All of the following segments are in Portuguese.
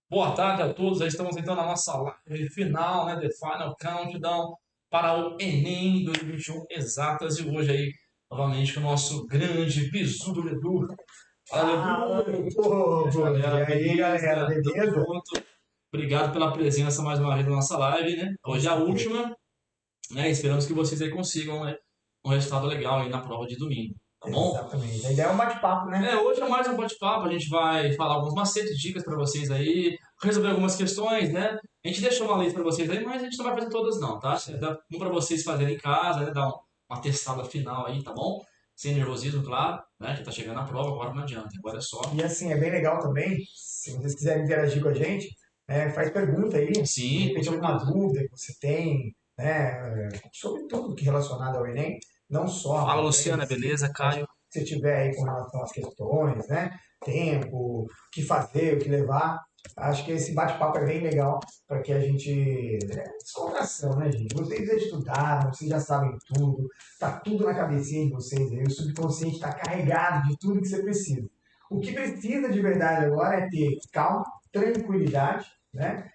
Boa tarde a todos. Já estamos então na nossa live final, né? The Final Countdown para o Enem 2021 Exatas. E hoje aí, novamente, com o nosso grande bizu do Edu. Fala, Fala, Edu! meu E aí, povo! E galera, aí, galera, beleza? Tamo beleza? junto. Obrigado pela presença mais uma vez na nossa live, né? Com Hoje é a certeza. última, né? Esperamos que vocês aí consigam, né, um resultado legal aí na prova de domingo, tá bom? Exatamente. A ideia é um bate-papo, né? Hoje é mais um bate-papo, a gente vai falar alguns macetes, dicas para vocês aí, resolver algumas questões, né? A gente deixou uma lista para vocês aí, mas a gente não vai fazer todas não, tá? Dá um para vocês fazerem em casa, né? Dar uma testada final aí, tá bom? Sem nervosismo, claro, né? Que tá chegando a prova, agora não adianta, agora é só... E assim, é bem legal também, se vocês quiserem interagir com a gente, faz pergunta aí, de Sim, com repente alguma certeza. dúvida que você tem, né, sobre tudo que é relacionado ao Enem, não só a Fala, matéria em Luciana, si, beleza? mas Caio? se você tiver aí com relação às questões, né, tempo, o que fazer, o que levar, acho que esse bate-papo é bem legal para que a gente... Descontração, né, gente? Vocês já estudaram, vocês já sabem tudo, tá tudo na cabecinha de vocês aí, o subconsciente está carregado de tudo que você precisa. O que precisa de verdade agora é ter calma, tranquilidade, né?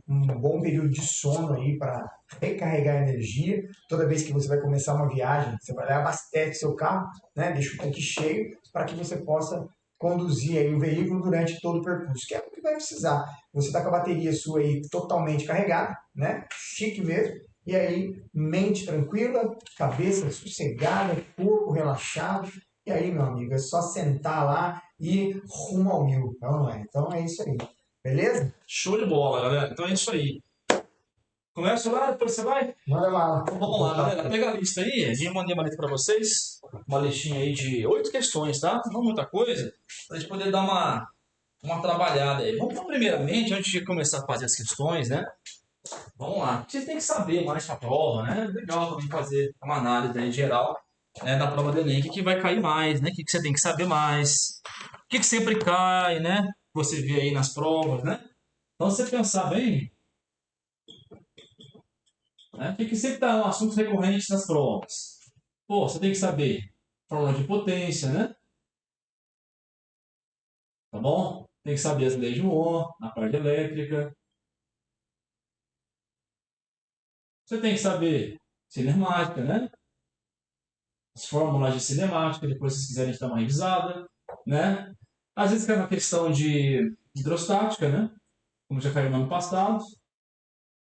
Um bom período de sono aí para recarregar energia. Toda vez que você vai começar uma viagem, você vai lá e abastece seu carro, né? Deixa o tanque cheio para que você possa conduzir aí o veículo durante todo o percurso, que é o que vai precisar. Você está com a bateria sua aí totalmente carregada, né? Chique mesmo. E aí, mente tranquila, cabeça sossegada, corpo relaxado, e aí, meu amigo, é só sentar lá e rumo ao mil. Não é? Então é isso aí. Beleza? Show de bola, galera. Então é isso aí. Começa lá, depois você vai? Manda lá. Então Vou vamos lá, colocar galera. aqui. Pega a lista aí. A gente mandei uma lista para vocês. Uma listinha aí de 8 questões, tá? Não muita coisa. Pra gente poder dar uma trabalhada aí. Vamos primeiramente, antes de começar a fazer as questões, né? Vamos lá. Vocês têm que saber mais para a prova, né? Legal também fazer uma análise aí geral, né, da prova do Enem. O que vai cair mais, né? O que você tem que saber mais. O que sempre cai, né? Você vê aí nas provas, né? Então, se você pensar bem, né? O que sempre está um assuntos recorrentes nas provas? Pô, você tem que saber fórmula de potência, né? Tá bom? Tem que saber as leis de Ohm na parte elétrica. Você tem que saber cinemática, né? As fórmulas de cinemática, depois se vocês quiserem dar uma revisada, né? Às vezes cai uma questão de hidrostática, né? Como já caiu no ano passado,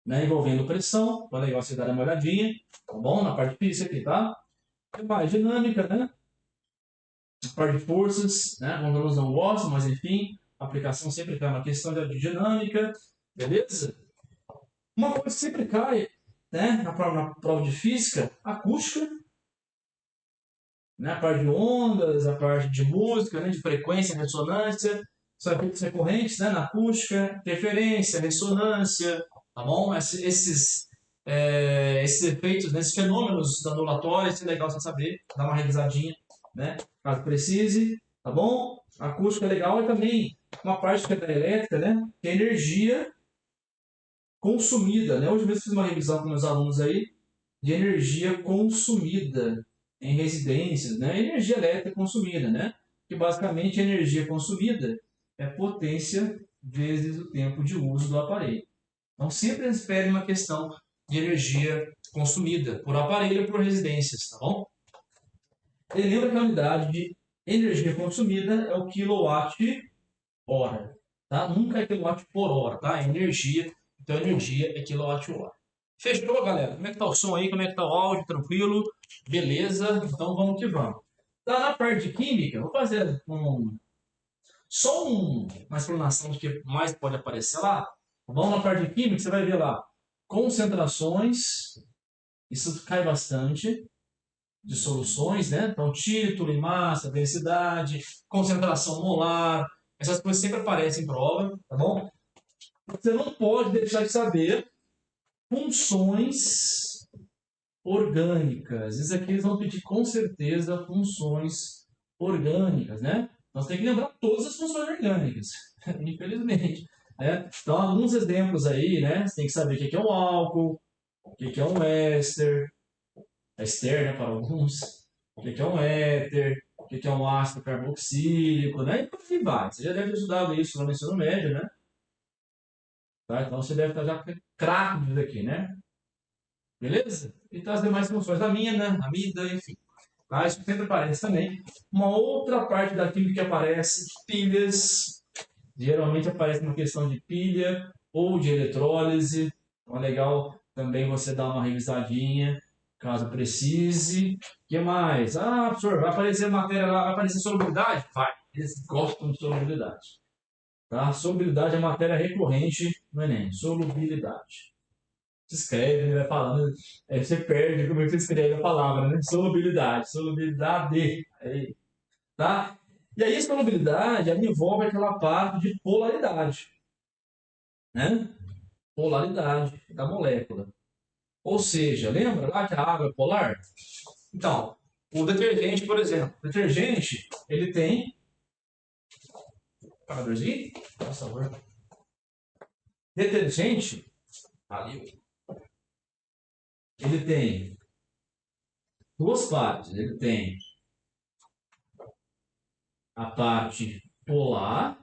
né? Envolvendo pressão. Olha aí, você dar uma olhadinha, tá bom? Na parte física aqui, tá? E mais dinâmica, né? A parte de forças, né? Alguns alunos não gostam, mas enfim, a aplicação sempre cai uma questão de dinâmica, beleza? Uma coisa que sempre cai, né? Na prova de física, acústica, né? A parte de ondas, a parte de música, né? De frequência, ressonância, são efeitos recorrentes, né? Na acústica, interferência, ressonância, tá bom? Esses efeitos, né? Esses fenômenos ondulatórios, é legal você saber, dar uma revisadinha, né? Caso precise, tá bom? A acústica é legal e também uma parte que é da elétrica, né? Que é energia consumida, né? Hoje mesmo fiz uma revisão com meus alunos aí de energia consumida em residências, né? Energia elétrica consumida, né? Que basicamente a energia consumida é potência vezes o tempo de uso do aparelho. Então sempre espere uma questão de energia consumida por aparelho ou por residências, tá bom? E lembra que a unidade de energia consumida é o quilowatt-hora, tá? Nunca é quilowatt por hora, tá? É energia, então energia é quilowatt-hora. Fechou, galera? Como é que tá o som aí? Como é que tá o áudio? Tranquilo? Beleza? Então vamos que vamos. Tá na parte de química, vou fazer uma explanação do que mais pode aparecer lá. Vamos na parte de química, você vai ver lá concentrações, isso cai bastante, de soluções, né? Então, título, massa, densidade, concentração molar, essas coisas sempre aparecem em prova, tá bom? Você não pode deixar de saber funções orgânicas. Isso aqui eles vão pedir com certeza funções orgânicas, né? Então você tem que lembrar todas as funções orgânicas, infelizmente. Né? Então, alguns exemplos aí, né? Você tem que saber o que é um álcool, o que é um éster, né, para alguns, o que é um éter, o que é um ácido carboxílico, né? E por aí vai. Você já deve ter estudado isso lá no ensino médio, né? Tá? Então você deve estar já craque disso aqui, né? Beleza? Então as demais funções, a mina, amida, enfim. Tá? Isso sempre aparece também. Uma outra parte da química que aparece, pilhas. Geralmente aparece uma questão de pilha ou de eletrólise. Então é legal também você dar uma revisadinha, caso precise. O que mais? Ah, professor, vai aparecer matéria lá, vai aparecer solubilidade? Vai. Eles gostam de solubilidade. Tá? Solubilidade é matéria recorrente no Enem. Solubilidade. Se escreve, vai falando, aí você perde como é que você escreve a palavra, né? Solubilidade, solubilidade. Aí, tá? E aí, solubilidade, ela envolve aquela parte de polaridade, né? Polaridade da molécula. Ou seja, lembra lá que a água é polar? Então, o detergente, por exemplo, o detergente, ele tem. Pagadorzinho? Por favor. Detergente, ali, ele tem duas partes. Ele tem a parte polar,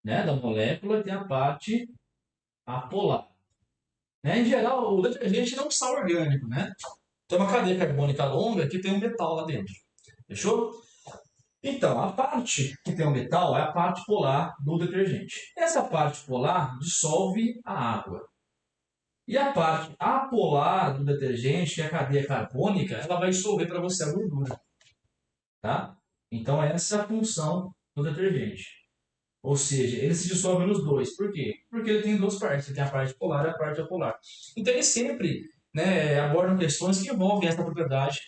né, da molécula, e tem a parte apolar. Né? Em geral, o detergente não é um sal orgânico, né? Tem uma cadeia carbônica longa que tem um metal lá dentro. Fechou? Então, a parte que tem o metal é a parte polar do detergente. Essa parte polar dissolve a água. E a parte apolar do detergente, que é a cadeia carbônica, ela vai dissolver para você a gordura. Tá? Então, essa é a função do detergente. Ou seja, ele se dissolve nos dois. Por quê? Porque ele tem duas partes. Ele tem a parte polar e a parte apolar. Então, ele sempre, né, abordam questões que envolvem essa propriedade,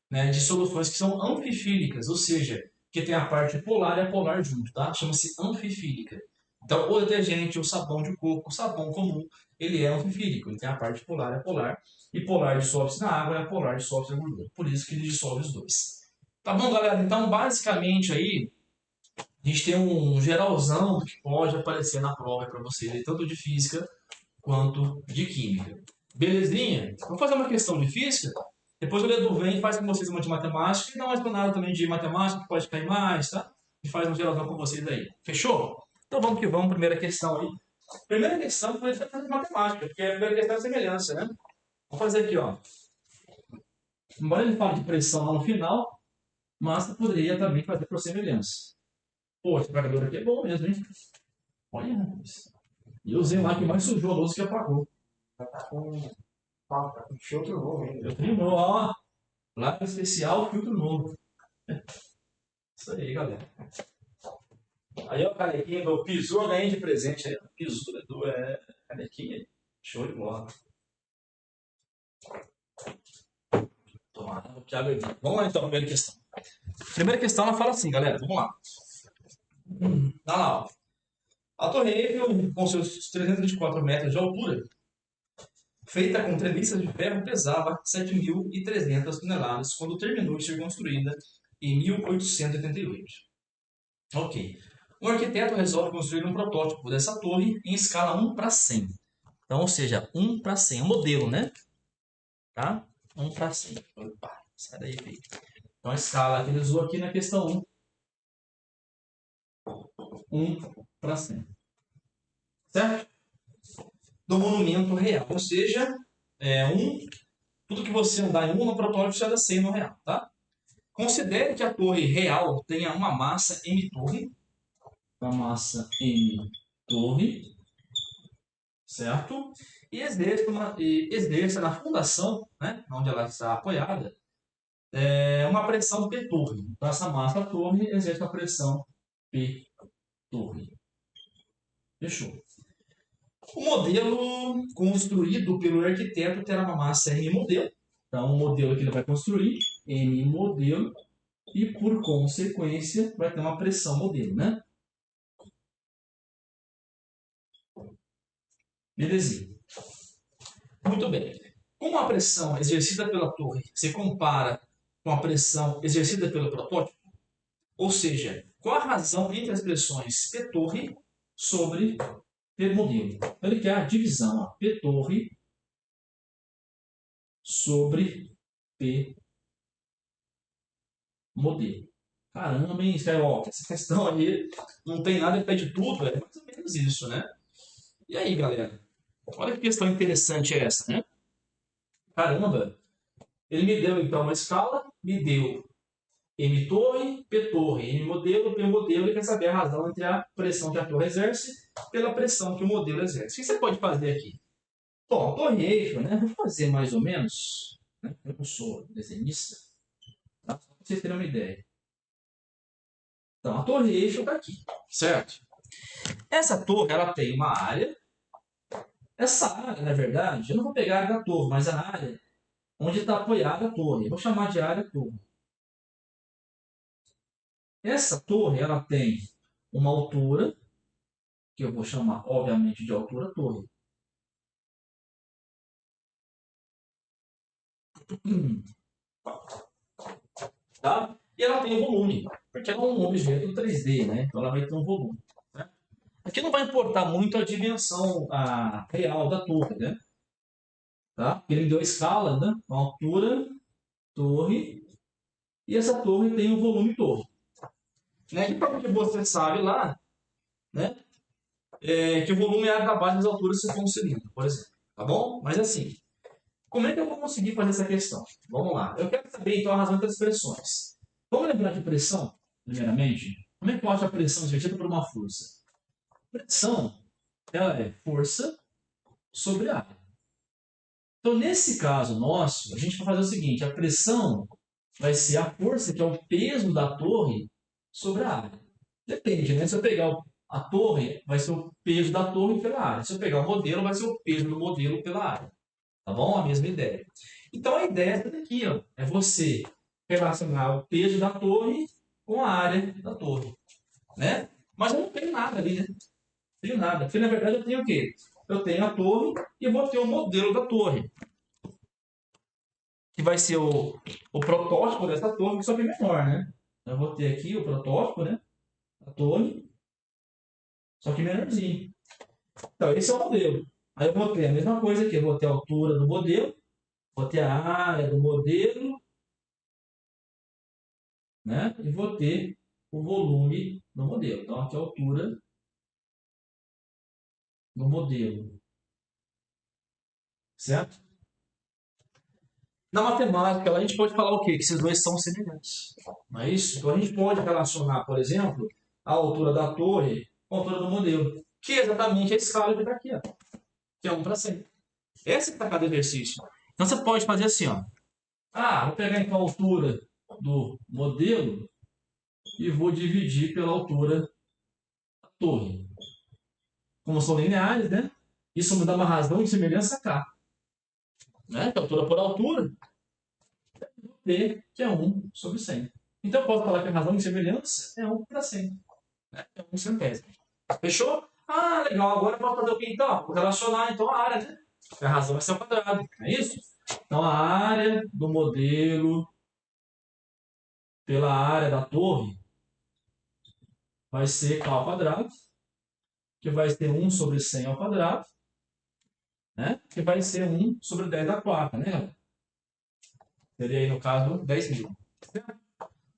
né, de soluções que são anfifílicas, ou seja, que tem a parte polar e apolar junto, tá? Chama-se anfifílica. Então, o detergente, o sabão de coco, o sabão comum, ele é anfifílico. Ele tem a parte polar e apolar. E polar dissolve-se na água e apolar dissolve-se na gordura. Por isso que ele dissolve os dois. Tá bom, galera? Então, basicamente aí, a gente tem um geralzão do que pode aparecer na prova para vocês, tanto de física quanto de química. Belezinha? Vou fazer uma questão de física, depois o Ledo vem e faz com vocês uma de matemática e dá uma explanada também de matemática, que pode cair mais, tá? E faz um geralzão com vocês aí. Fechou? Então vamos que vamos, primeira questão aí. Primeira questão foi de matemática, porque a primeira questão é semelhança, né? Vamos fazer aqui, ó. Embora ele fale de pressão lá no final, Massa poderia também fazer por semelhança. Pô, esse carregador aqui é bom mesmo, hein? Olha, rapaz. E eu usei lá que mais sujou a louça que apagou. Já tá com filtro novo ainda. Eu tenho novo, ó. Lá especial, filtro novo. Isso aí, galera. Aí, ó, canequinha do Pisu, eu ganhei de presente aí. Pisu do canequinha aí. Show de bola. Tomar água, que água aqui. Vamos lá então, primeira questão. Primeira questão ela fala assim, galera. Vamos lá. Tá lá, ó. A Torre Eiffel, com seus 324 metros de altura, feita com treliças de ferro, pesava 7.300 toneladas quando terminou de ser construída em 1888. Ok. O arquiteto resolve construir um protótipo dessa torre em escala 1:100. Então, ou seja, 1:100. É um modelo, né? Tá? 1:100. Opa, sai daí, filho. Então, a escala que ele usou aqui na questão 1:100. Certo? Do monumento real. Ou seja, tudo que você andar em 1 no protótipo já dá 100 no real, tá? Considere que a torre real tenha uma massa m torre, uma massa m torre, certo? E exerça na fundação, né, onde ela está apoiada, uma pressão P torre. Então essa massa torre exerce uma pressão P torre. Fechou. O modelo construído pelo arquiteto terá uma massa M modelo. Então o modelo que ele vai construir, M modelo, e por consequência vai ter uma pressão modelo, né? Belezinha. Muito bem. Como a pressão exercida pela torre se compara com a pressão exercida pelo protótipo, ou seja, qual a razão entre as pressões P torre sobre P modelo? Então, ele quer a divisão, ó, P torre sobre P modelo. Caramba, hein, Skywalker, essa questão aí não tem nada a ver de tudo, é mais ou menos isso, né? E aí, galera? Olha que questão interessante é essa, né? Caramba, ele me deu então uma escala, me deu M torre, P torre, M modelo, P modelo, e quer saber a razão entre a pressão que a torre exerce pela pressão que o modelo exerce. O que você pode fazer aqui? Bom, a torre eixo, né? Vou fazer mais ou menos, né? Eu não sou desenhista, tá? Só para vocês terem uma ideia. Então, a torre eixo está aqui, certo? Essa torre, ela tem uma área. Essa área, na verdade, eu não vou pegar a área da torre, mas a área onde está apoiada a torre. Eu vou chamar de área torre. Essa torre, ela tem uma altura, que eu vou chamar, obviamente, de altura torre. Tá? E ela tem um volume, porque ela é um objeto 3D, né? Então ela vai ter um volume. Né? Aqui não vai importar muito a dimensão real da torre, né? Tá? Porque ele me deu a escala, né? A altura, torre, e essa torre tem um volume torre. Né? E para que você sabe lá, né? Que o volume é a da base das alturas se for um cilindro, por exemplo. Tá bom? Mas assim, como é que eu vou conseguir fazer essa questão? Vamos lá. Eu quero saber então a razão das pressões. Vamos lembrar de pressão, primeiramente? Como é que eu acho a pressão exercida por uma força? Pressão, ela é força sobre área. Então, nesse caso nosso, a gente vai fazer o seguinte: a pressão vai ser a força, que é o peso da torre, sobre a área. Depende, né? Se eu pegar a torre, vai ser o peso da torre pela área. Se eu pegar o modelo, vai ser o peso do modelo pela área. Tá bom? A mesma ideia. Então, a ideia é essa daqui, ó, é você relacionar o peso da torre com a área da torre. Né? Mas eu não tenho nada ali, né? Não tenho nada. Porque, na verdade, eu tenho o quê? Eu tenho a torre e eu vou ter o modelo da torre, que vai ser o protótipo dessa torre, só que menor, né? Eu vou ter aqui o protótipo, né? A torre, só que menorzinho. Então, esse é o modelo. Aí eu vou ter a mesma coisa aqui. Eu vou ter a altura do modelo, vou ter a área do modelo, né? E vou ter o volume do modelo. Então, aqui é a altura do modelo. Certo? Na matemática, a gente pode falar o quê? Que esses dois são semelhantes. Não é isso? Então, a gente pode relacionar, por exemplo, a altura da torre com a altura do modelo, que é exatamente a escala que está aqui, ó, que é 1 para 100. Essa que está cada exercício. Então, você pode fazer assim, ó. Vou pegar então a altura do modelo e vou dividir pela altura da torre. Como são lineares, né? Isso me dá uma razão de semelhança K. Né? Que é altura por altura, T, que é 1 sobre 100. Então eu posso falar que a razão de semelhança é 1 para 100. Né? É 1 centésimo. Fechou? Legal. Agora eu posso fazer o que então? Vou relacionar então a área, né? A razão vai ser ao quadrado. É isso? Então a área do modelo pela área da torre vai ser K ao quadrado, que vai ser 1 sobre 100 ao quadrado, né? Que vai ser 1 sobre 10 à quarta, né? Seria aí, no caso, 10.000.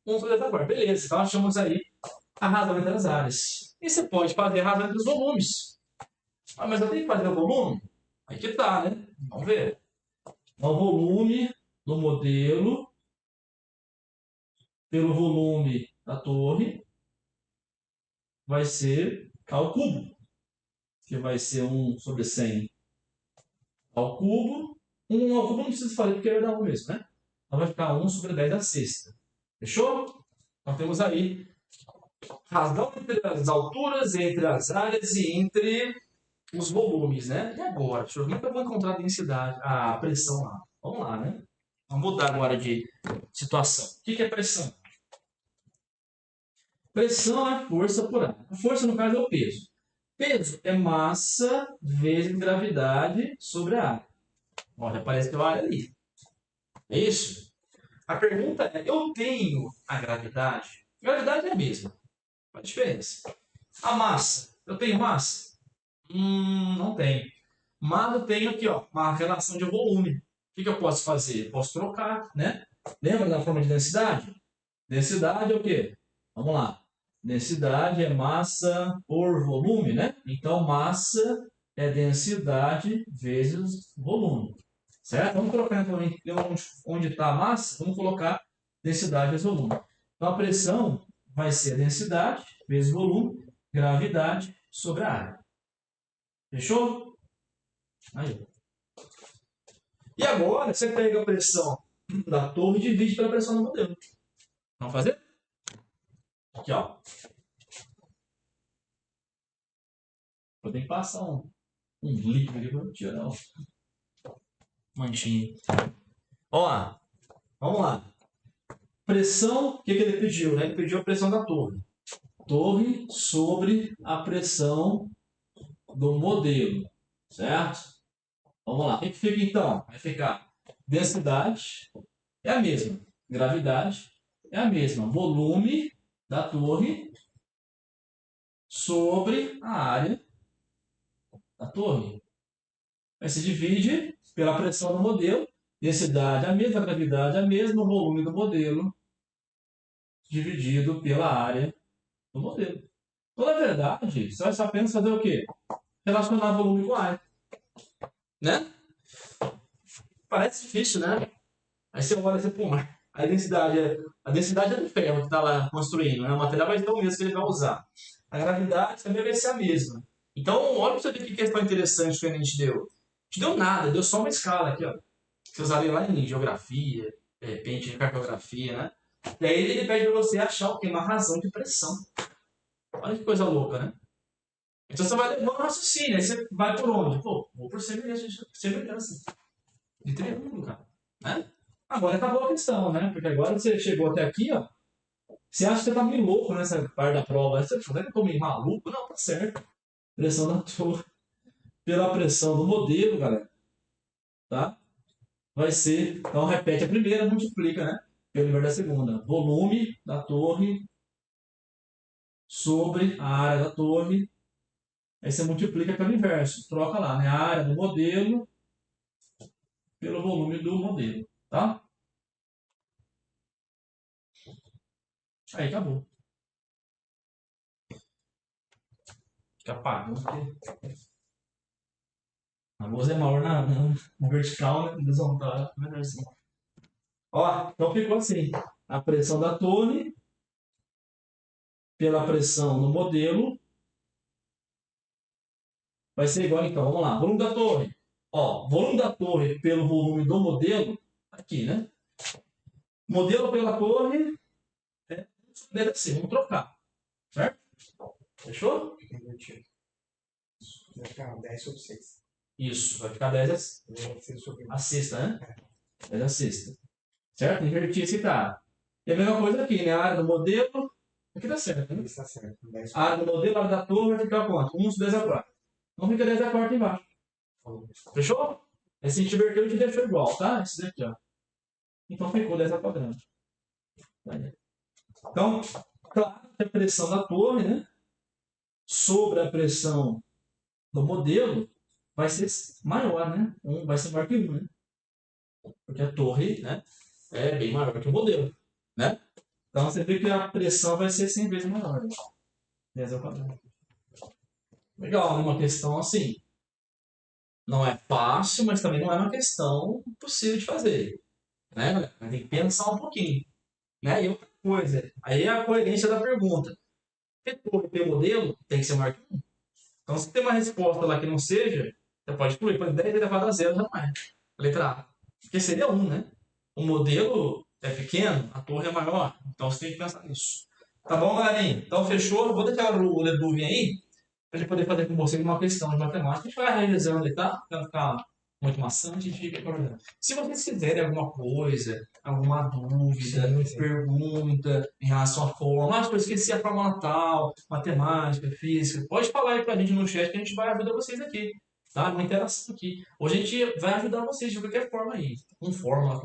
1 sobre 10 à quarta. Beleza, então achamos aí a razão entre as áreas. E você pode fazer a razão entre os volumes. Mas eu tenho que fazer o volume? Aí que tá, né? Vamos ver. Então, o volume do modelo pelo volume da torre vai ser K ao cubo, que vai ser 1 sobre 100 ao cubo. 1 ao cubo não precisa fazer porque vai dar 1 mesmo, né? Então vai ficar 1 sobre 10 à sexta. Fechou? Então temos aí razão entre as alturas, entre as áreas e entre os volumes, né? E agora, professor, como é que eu vou encontrar a densidade, a pressão lá? Vamos lá, né? Vamos mudar agora de situação. O que é pressão? Pressão é força por área. A força, no caso, é o peso. Peso é massa vezes gravidade sobre a área. Olha, parece que tem uma área ali. É isso? A pergunta é, eu tenho a gravidade? A gravidade é a mesma. Qual a diferença? A massa. Eu tenho massa? Não tenho. Mas eu tenho aqui, ó, uma relação de volume. O que eu posso fazer? Eu posso trocar, né? Lembra da forma de densidade? Densidade é o quê? Vamos lá. Densidade é massa por volume, né? Então, massa é densidade vezes volume. Certo? Vamos colocar então onde está a massa, vamos colocar densidade vezes volume. Então a pressão vai ser a densidade vezes volume, gravidade sobre a área. Fechou? Aí. E agora você pega a pressão da torre e divide pela pressão do modelo. Vamos fazer? Aqui, ó. Eu tenho que passar um líquido aqui para tirar o manchinho. Ó, vamos lá. Pressão, o que ele pediu? Né? Ele pediu a pressão da torre. Torre sobre a pressão do modelo. Certo? Vamos lá. O que fica então? Vai ficar densidade é a mesma. Gravidade é a mesma. Volume da torre sobre a área da torre. Aí se divide pela pressão do modelo. Densidade é a mesma, gravidade é a mesma, volume do modelo dividido pela área do modelo. Então, na verdade, você vai só apenas fazer o quê? Relacionar volume com área. Né? Parece difícil, né? Aí você olha assim, pô, mas a densidade é do ferro que está lá construindo, né? O material vai ser o mesmo que ele vai usar. A gravidade também vai ser a mesma. Então, olha para você ver que questão interessante que a gente deu. Não te deu nada, deu só uma escala aqui, ó. Que você usaria lá em geografia, de repente, em cartografia, né? E aí ele pede para você achar o quê? Uma razão de pressão. Olha que coisa louca, né? Então você vai levando o raciocínio, aí você vai por onde? Pô, vou por semelhança. De triângulo, cara. Né? Agora acabou a questão, né? Porque agora você chegou até aqui, ó. Você acha que você tá meio louco nessa parte da prova. Você acha que eu tô meio maluco? Não, tá certo. Pressão da torre pela pressão do modelo, galera. Tá? Vai ser, então repete a primeira, multiplica, né? Pelo número da segunda. Volume da torre sobre a área da torre. Aí você multiplica pelo inverso. Troca lá, né? A área do modelo pelo volume do modelo. Tá? Aí acabou. Fica apagando. A luz é maior na vertical, né? Na horizontal é menor assim. Ó, então ficou assim. A pressão da torre pela pressão no modelo vai ser igual, então, vamos lá. Volume da torre. Ó, volume da torre pelo volume do modelo, aqui, né? Modelo pela torre, deve ser, vamos trocar. Certo? Fechou? Vai ficar 10 sobre 6. Isso, vai ficar 10 a sexta, né? 10 a sexta. Certo? Inverti esse cara. E a mesma coisa aqui, né? A área do modelo, aqui tá certo, né? Isso tá certo. A área do modelo, a área da torre vai ficar quanto? 1 sobre 10 a 4. Não fica 10 a 4 embaixo. Fechou? Esse a gente inverteu e te deixou igual, tá? Esse daqui, ó. Então ficou 10 a quadrado. Então, claro que a pressão da torre, né? Sobre a pressão do modelo vai ser maior, né? Vai ser maior que 1, né? Porque a torre, né? É bem maior que o modelo, né? Então você vê que a pressão vai ser 100 vezes maior. 10 ao quadrado. Legal, né? Uma questão assim. Não é fácil, mas também não é uma questão possível de fazer. Né? Tem que pensar um pouquinho. Né? E outra coisa, aí é a coerência da pergunta. Torre P modelo tem que ser maior que 1. Então, se tem uma resposta lá que não seja, você pode excluir. Por 10 elevado a 0 já não é. Letra A. Porque seria 1, né? O modelo é pequeno, a torre é maior. Então, você tem que pensar nisso. Tá bom, galerinha? Então, fechou. Vou deixar o Ledu vir aí, para ele poder fazer com você uma questão de matemática. A gente vai realizando aí, tá? Para não ficar muito maçante, a gente fica acordando. Se vocês quiserem alguma coisa, alguma dúvida, pergunta em relação à fórmula, eu esqueci a fórmula tal, matemática, física, pode falar aí pra gente no chat que a gente vai ajudar vocês aqui. Tá? Uma interação aqui. Hoje a gente vai ajudar vocês de qualquer forma aí. Com fórmula,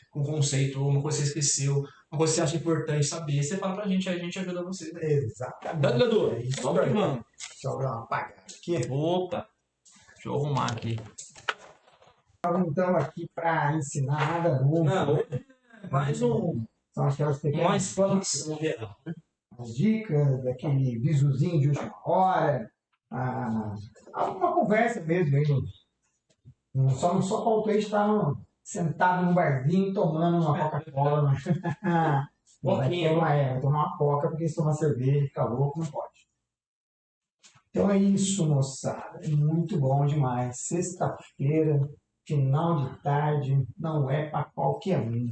com conceito, uma coisa que você esqueceu, uma coisa que você acha importante saber. Você fala pra gente, aí a gente ajuda vocês. Exatamente. Tá, Ledu? É isso Vamos aí. mano. Deixa eu dar uma apagada aqui. Opa! Deixa eu arrumar aqui. Então, aqui para ensinar nada novo. Não, mais São aquelas pequenas uma explanação geral. as dicas, aquele bisuzinho de última hora. uma conversa mesmo aí. Não só faltou a gente estar sentado no barzinho tomando uma Coca-Cola. Vai tomar uma Coca, porque se tomar cerveja, fica louco, não pode. Então é isso, moçada. É muito bom demais. Sexta-feira, final de tarde, não é para qualquer um.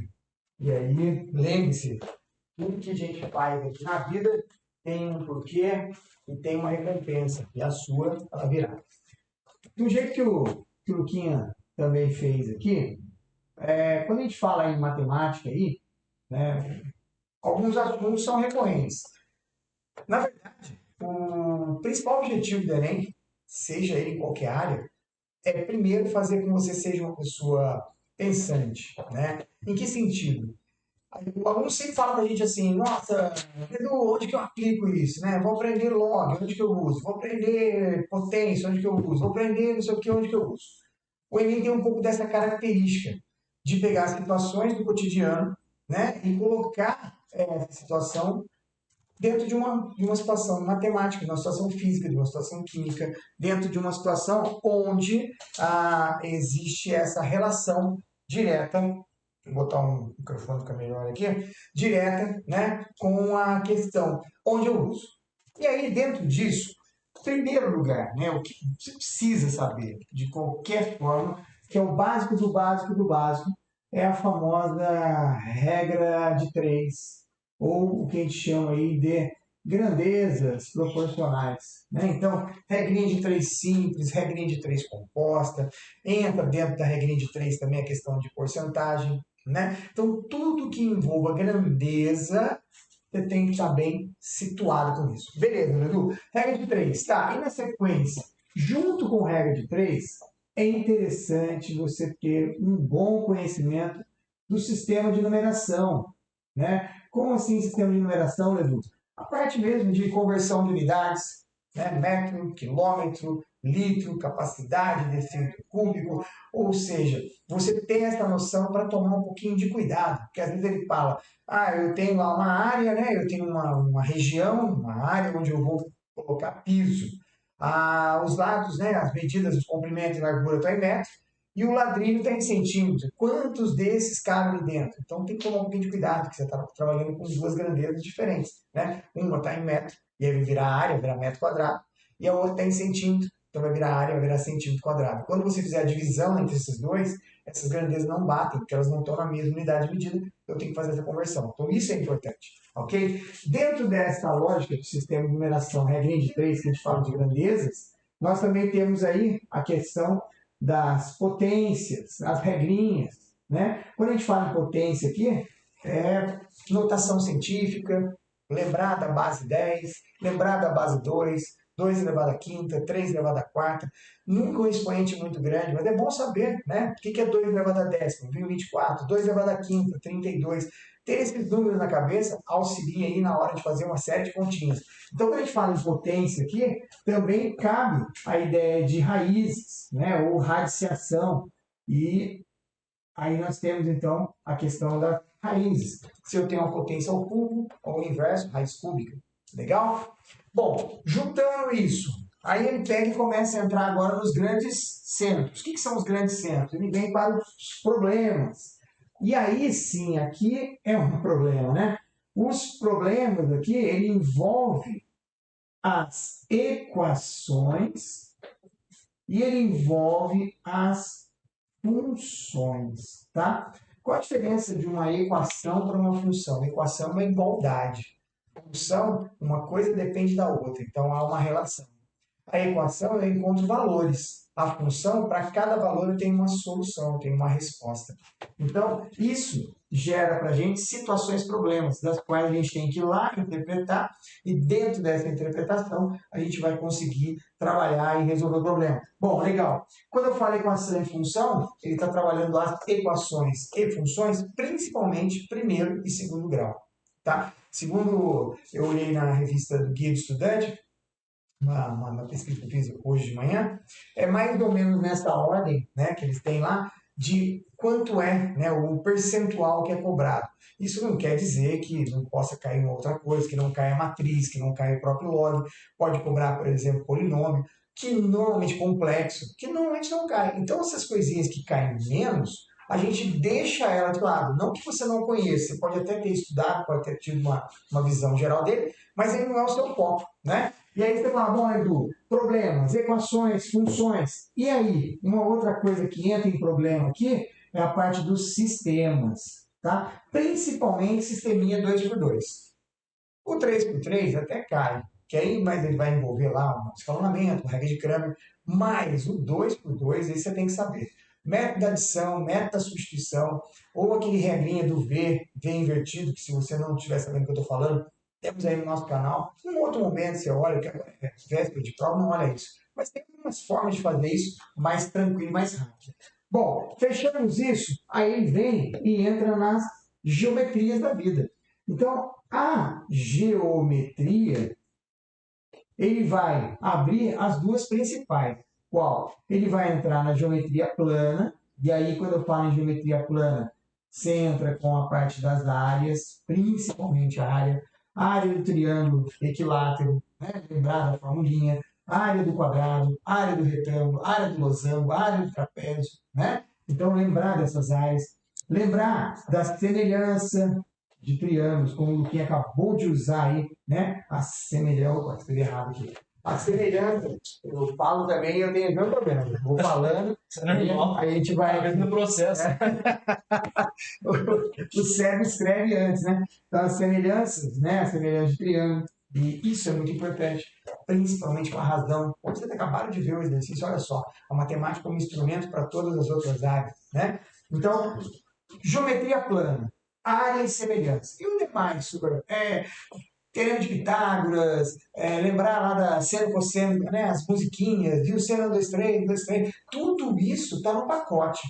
E aí, lembre-se, tudo que a gente faz aqui na vida tem um porquê e tem uma recompensa. E a sua, ela virá. Do jeito que o Luquinha também fez aqui, quando a gente fala em matemática aí, né, alguns assuntos são recorrentes. Na verdade, o principal objetivo do Enem, seja ele em qualquer área, é primeiro fazer com que você seja uma pessoa pensante, né? Em que sentido? O aluno sempre fala pra gente assim, nossa, Edu, onde que eu aplico isso, né? Vou aprender log, onde que eu uso? Vou aprender potência, onde que eu uso? Vou aprender não sei o que, onde que eu uso? O Enem tem um pouco dessa característica de pegar situações do cotidiano, né? E colocar essa situação dentro de uma situação matemática, de uma situação física, de uma situação química, dentro de uma situação onde existe essa relação direta, vou botar um microfone ficar melhor aqui, direta, né, com a questão onde eu uso. E aí, dentro disso, em primeiro lugar, né, o que você precisa saber, de qualquer forma, que é o básico do básico do básico, é a famosa regra de três, ou o que a gente chama aí de grandezas proporcionais. Né? Então, regrinha de três simples, regrinha de três composta, entra dentro da regrinha de três também a questão de porcentagem. Né? Então, tudo que envolva grandeza, você tem que estar bem situado com isso. Beleza, Edu? Regra de três, tá? E na sequência, junto com regra de três, é interessante você ter um bom conhecimento do sistema de numeração. Né? Como assim sistema de numeração, Edu? A parte mesmo de conversão de unidades, né? Metro, quilômetro, litro, capacidade, decímetro cúbico, ou seja, você tem essa noção para tomar um pouquinho de cuidado, porque às vezes ele fala, eu tenho lá uma área, né? Eu tenho uma região, uma área onde eu vou colocar piso. Os lados, né? As medidas, os comprimentos e largura estão em metros, e o ladrilho está em centímetros. Quantos desses cabem ali dentro? Então tem que tomar um pouquinho de cuidado, porque você está trabalhando com duas grandezas diferentes. Né? Uma está em metro, e aí vai virar área, vai virar metro quadrado, e a outra está em centímetro, então vai virar área, vai virar centímetro quadrado. Quando você fizer a divisão entre esses dois, essas grandezas não batem, porque elas não estão na mesma unidade de medida, eu tenho que fazer essa conversão. Então isso é importante, ok? Dentro dessa lógica do sistema de numeração, regrinha de três, que a gente fala de grandezas, nós também temos aí a questão das potências, as regrinhas, né? Quando a gente fala em potência aqui, é notação científica, lembrar da base 10, lembrar da base 2, 2 elevado à quinta, 3 elevado à quarta, nunca um expoente muito grande, mas é bom saber, né? O que é 2 elevado à décima? 24, 2 elevado à quinta, 32. Ter esses números na cabeça auxilia aí na hora de fazer uma série de continhas. Então, quando a gente fala em potência aqui, também cabe a ideia de raízes, né? Ou radiciação. E aí nós temos, então, a questão das raízes. Se eu tenho uma potência ao cubo, ao inverso, raiz cúbica. Legal? Bom, juntando isso, aí ele pega e começa a entrar agora nos grandes centros. O que são os grandes centros? Ele vem para os problemas. E aí sim, aqui é um problema, né? Os problemas aqui, ele envolve as equações e ele envolve as funções, tá? Qual a diferença de uma equação para uma função? A equação é uma igualdade. A função, uma coisa depende da outra, então há uma relação. A equação eu encontro valores. A função, para cada valor eu tenho uma solução, eu tenho uma resposta. Então, isso gera para a gente situações, problemas, das quais a gente tem que ir lá interpretar e dentro dessa interpretação a gente vai conseguir trabalhar e resolver o problema. Bom, legal. Quando eu falo equação e função, ele está trabalhando as equações e funções, principalmente primeiro e segundo grau. Tá? Segundo eu olhei na revista do Guia do Estudante, uma pesquisa que eu fiz hoje de manhã, é mais ou menos nessa ordem, né, que eles têm lá, de quanto é, né, o percentual que é cobrado. Isso não quer dizer que não possa cair uma outra coisa, que não caia a matriz, que não caia o próprio log. Pode cobrar, por exemplo, polinômio, que normalmente complexo, que normalmente não cai. Então, essas coisinhas que caem menos, a gente deixa ela de lado. Não que você não conheça, você pode até ter estudado, pode ter tido uma visão geral dele, mas ele não é o seu foco, né? E aí você fala, bom, Edu, problemas, equações, funções. E aí, uma outra coisa que entra em problema aqui é a parte dos sistemas, tá? Principalmente sisteminha 2x2. O 3x3 até cai, que aí mas ele vai envolver lá um escalonamento, uma regra de Kramer, mas o 2x2, aí você tem que saber. Método da adição, método da substituição, ou aquele regrinha do V invertido, que se você não estiver sabendo o que eu estou falando, temos aí no nosso canal. Em um outro momento você olha, que agora é véspera de prova, não olha isso. Mas tem algumas formas de fazer isso mais tranquilo e mais rápido. Bom, fechamos isso, aí ele vem e entra nas geometrias da vida. Então, a geometria, ele vai abrir as duas principais. Qual? Ele vai entrar na geometria plana, e aí quando eu falo em geometria plana, você entra com a parte das áreas, principalmente a área do triângulo equilátero, né? Lembrar da formulinha, a área do quadrado, a área do retângulo, a área do losango, a área do trapézio, né? Então lembrar dessas áreas, lembrar da semelhança de triângulos, como o Luquinha acabou de usar aí, né? A semelhança, opa, escrevi errado aqui. A semelhança, eu falo também, eu tenho meu problema. Eu vou falando, Normal. aí a gente vai. No processo. O cérebro escreve antes, né? Então, as semelhanças, né? A semelhança de triângulo. E isso é muito importante, principalmente com a razão. Como vocês acabaram de ver o exercício, olha só, a matemática como instrumento para todas as outras áreas, né? Então, geometria plana, área e semelhança. E o demais, super, teorema de Pitágoras, lembrar lá da seno, cosseno, né, as musiquinhas, viu, seno 1, 2, 3, 2, 3, tudo isso está no pacote.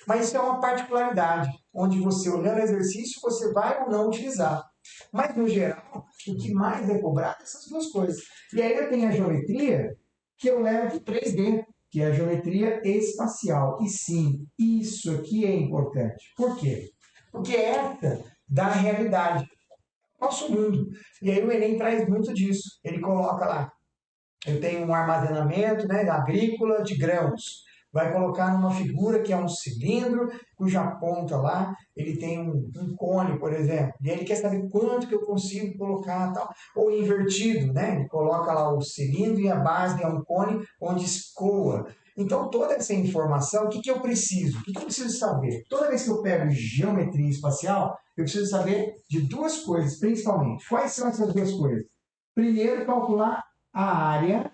Mas isso é uma particularidade, onde você, olhando o exercício, você vai ou não utilizar. Mas, no geral, o que mais é cobrado é essas duas coisas. E aí eu tenho a geometria, que eu levo para 3D, que é a geometria espacial. E sim, isso aqui é importante. Por quê? Porque essa dá a realidade, nosso mundo. E aí o Enem traz muito disso. Ele coloca lá, eu tenho um armazenamento, né, agrícola de grãos. Vai colocar numa figura que é um cilindro, cuja ponta lá, ele tem um cone, por exemplo. E aí ele quer saber quanto que eu consigo colocar, tal. Ou invertido, né? Ele coloca lá o cilindro e a base é um cone onde escoa. Então, toda essa informação, o que, que eu preciso? O que, que eu preciso saber? Toda vez que eu pego geometria espacial, eu preciso saber de duas coisas, principalmente. Quais são essas duas coisas? Primeiro, calcular a área,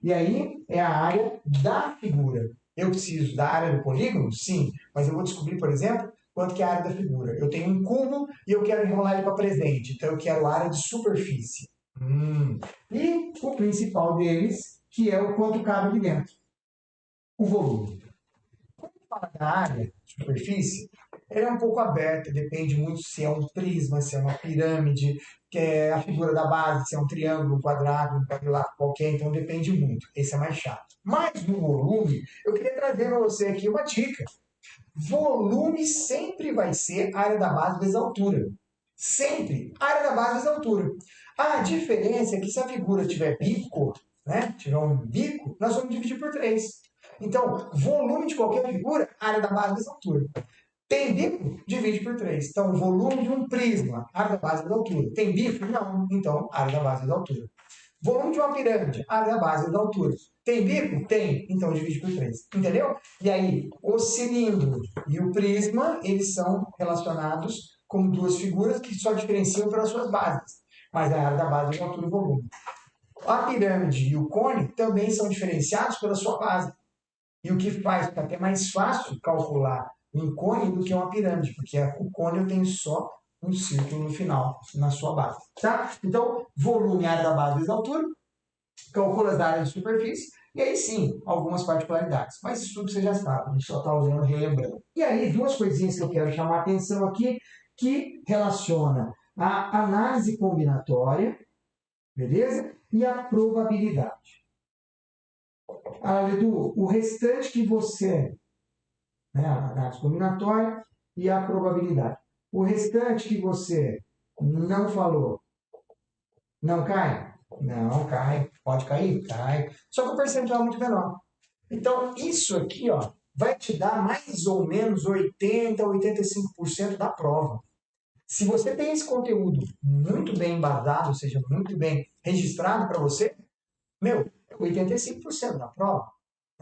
e aí é a área da figura. Eu preciso da área do polígono? Sim, mas eu vou descobrir, por exemplo, quanto que é a área da figura. Eu tenho um cubo e eu quero enrolar ele para presente, então eu quero a área de superfície. E o principal deles, que é o quanto cabe ali dentro, o volume. Quando fala da área de superfície, ela é um pouco aberta, depende muito se é um prisma, se é uma pirâmide, que é a figura da base, se é um triângulo, um quadrado, um quadrilátero qualquer, então depende muito. Esse é mais chato. Mas no volume, eu queria trazer para você aqui uma dica. Volume sempre vai ser a área da base vezes a altura. Sempre. Área da base vezes a altura. A diferença é que se a figura tiver bico, né, tiver um bico, nós vamos dividir por 3. Então, volume de qualquer figura, área da base vezes a altura. Tem bico? Divide por 3. Então, volume de um prisma, área da base vezes a altura. Tem bico? Não. Então, área da base vezes a altura. Volume de uma pirâmide, área da base vezes a altura. Tem bico? Tem. Então, divide por 3. Entendeu? E aí, o cilindro e o prisma, eles são relacionados como duas figuras que só diferenciam pelas suas bases. Mas a área da base vezes a altura e volume. A pirâmide e o cone também são diferenciados pela sua base. E o que faz ficar até mais fácil calcular um cone do que uma pirâmide, porque o cone eu tenho só um círculo no final, na sua base. Tá? Então, volume, área da base vezes a altura, calcula as áreas de superfície, e aí sim, algumas particularidades. Mas isso tudo você já sabe, a gente só está usando relembrando. E aí, duas coisinhas que eu quero chamar a atenção aqui, que relaciona a análise combinatória, beleza? E a probabilidade. Ah, Edu, o restante que você né? A análise combinatória e a probabilidade. O restante que você não falou, não cai? Não cai. Pode cair? Cai. Só que o percentual é muito menor. Então, isso aqui ó, vai te dar mais ou menos 80% a 85% da prova. Se você tem esse conteúdo muito bem embasado, ou seja, muito bem registrado para você, meu, é 85% da prova.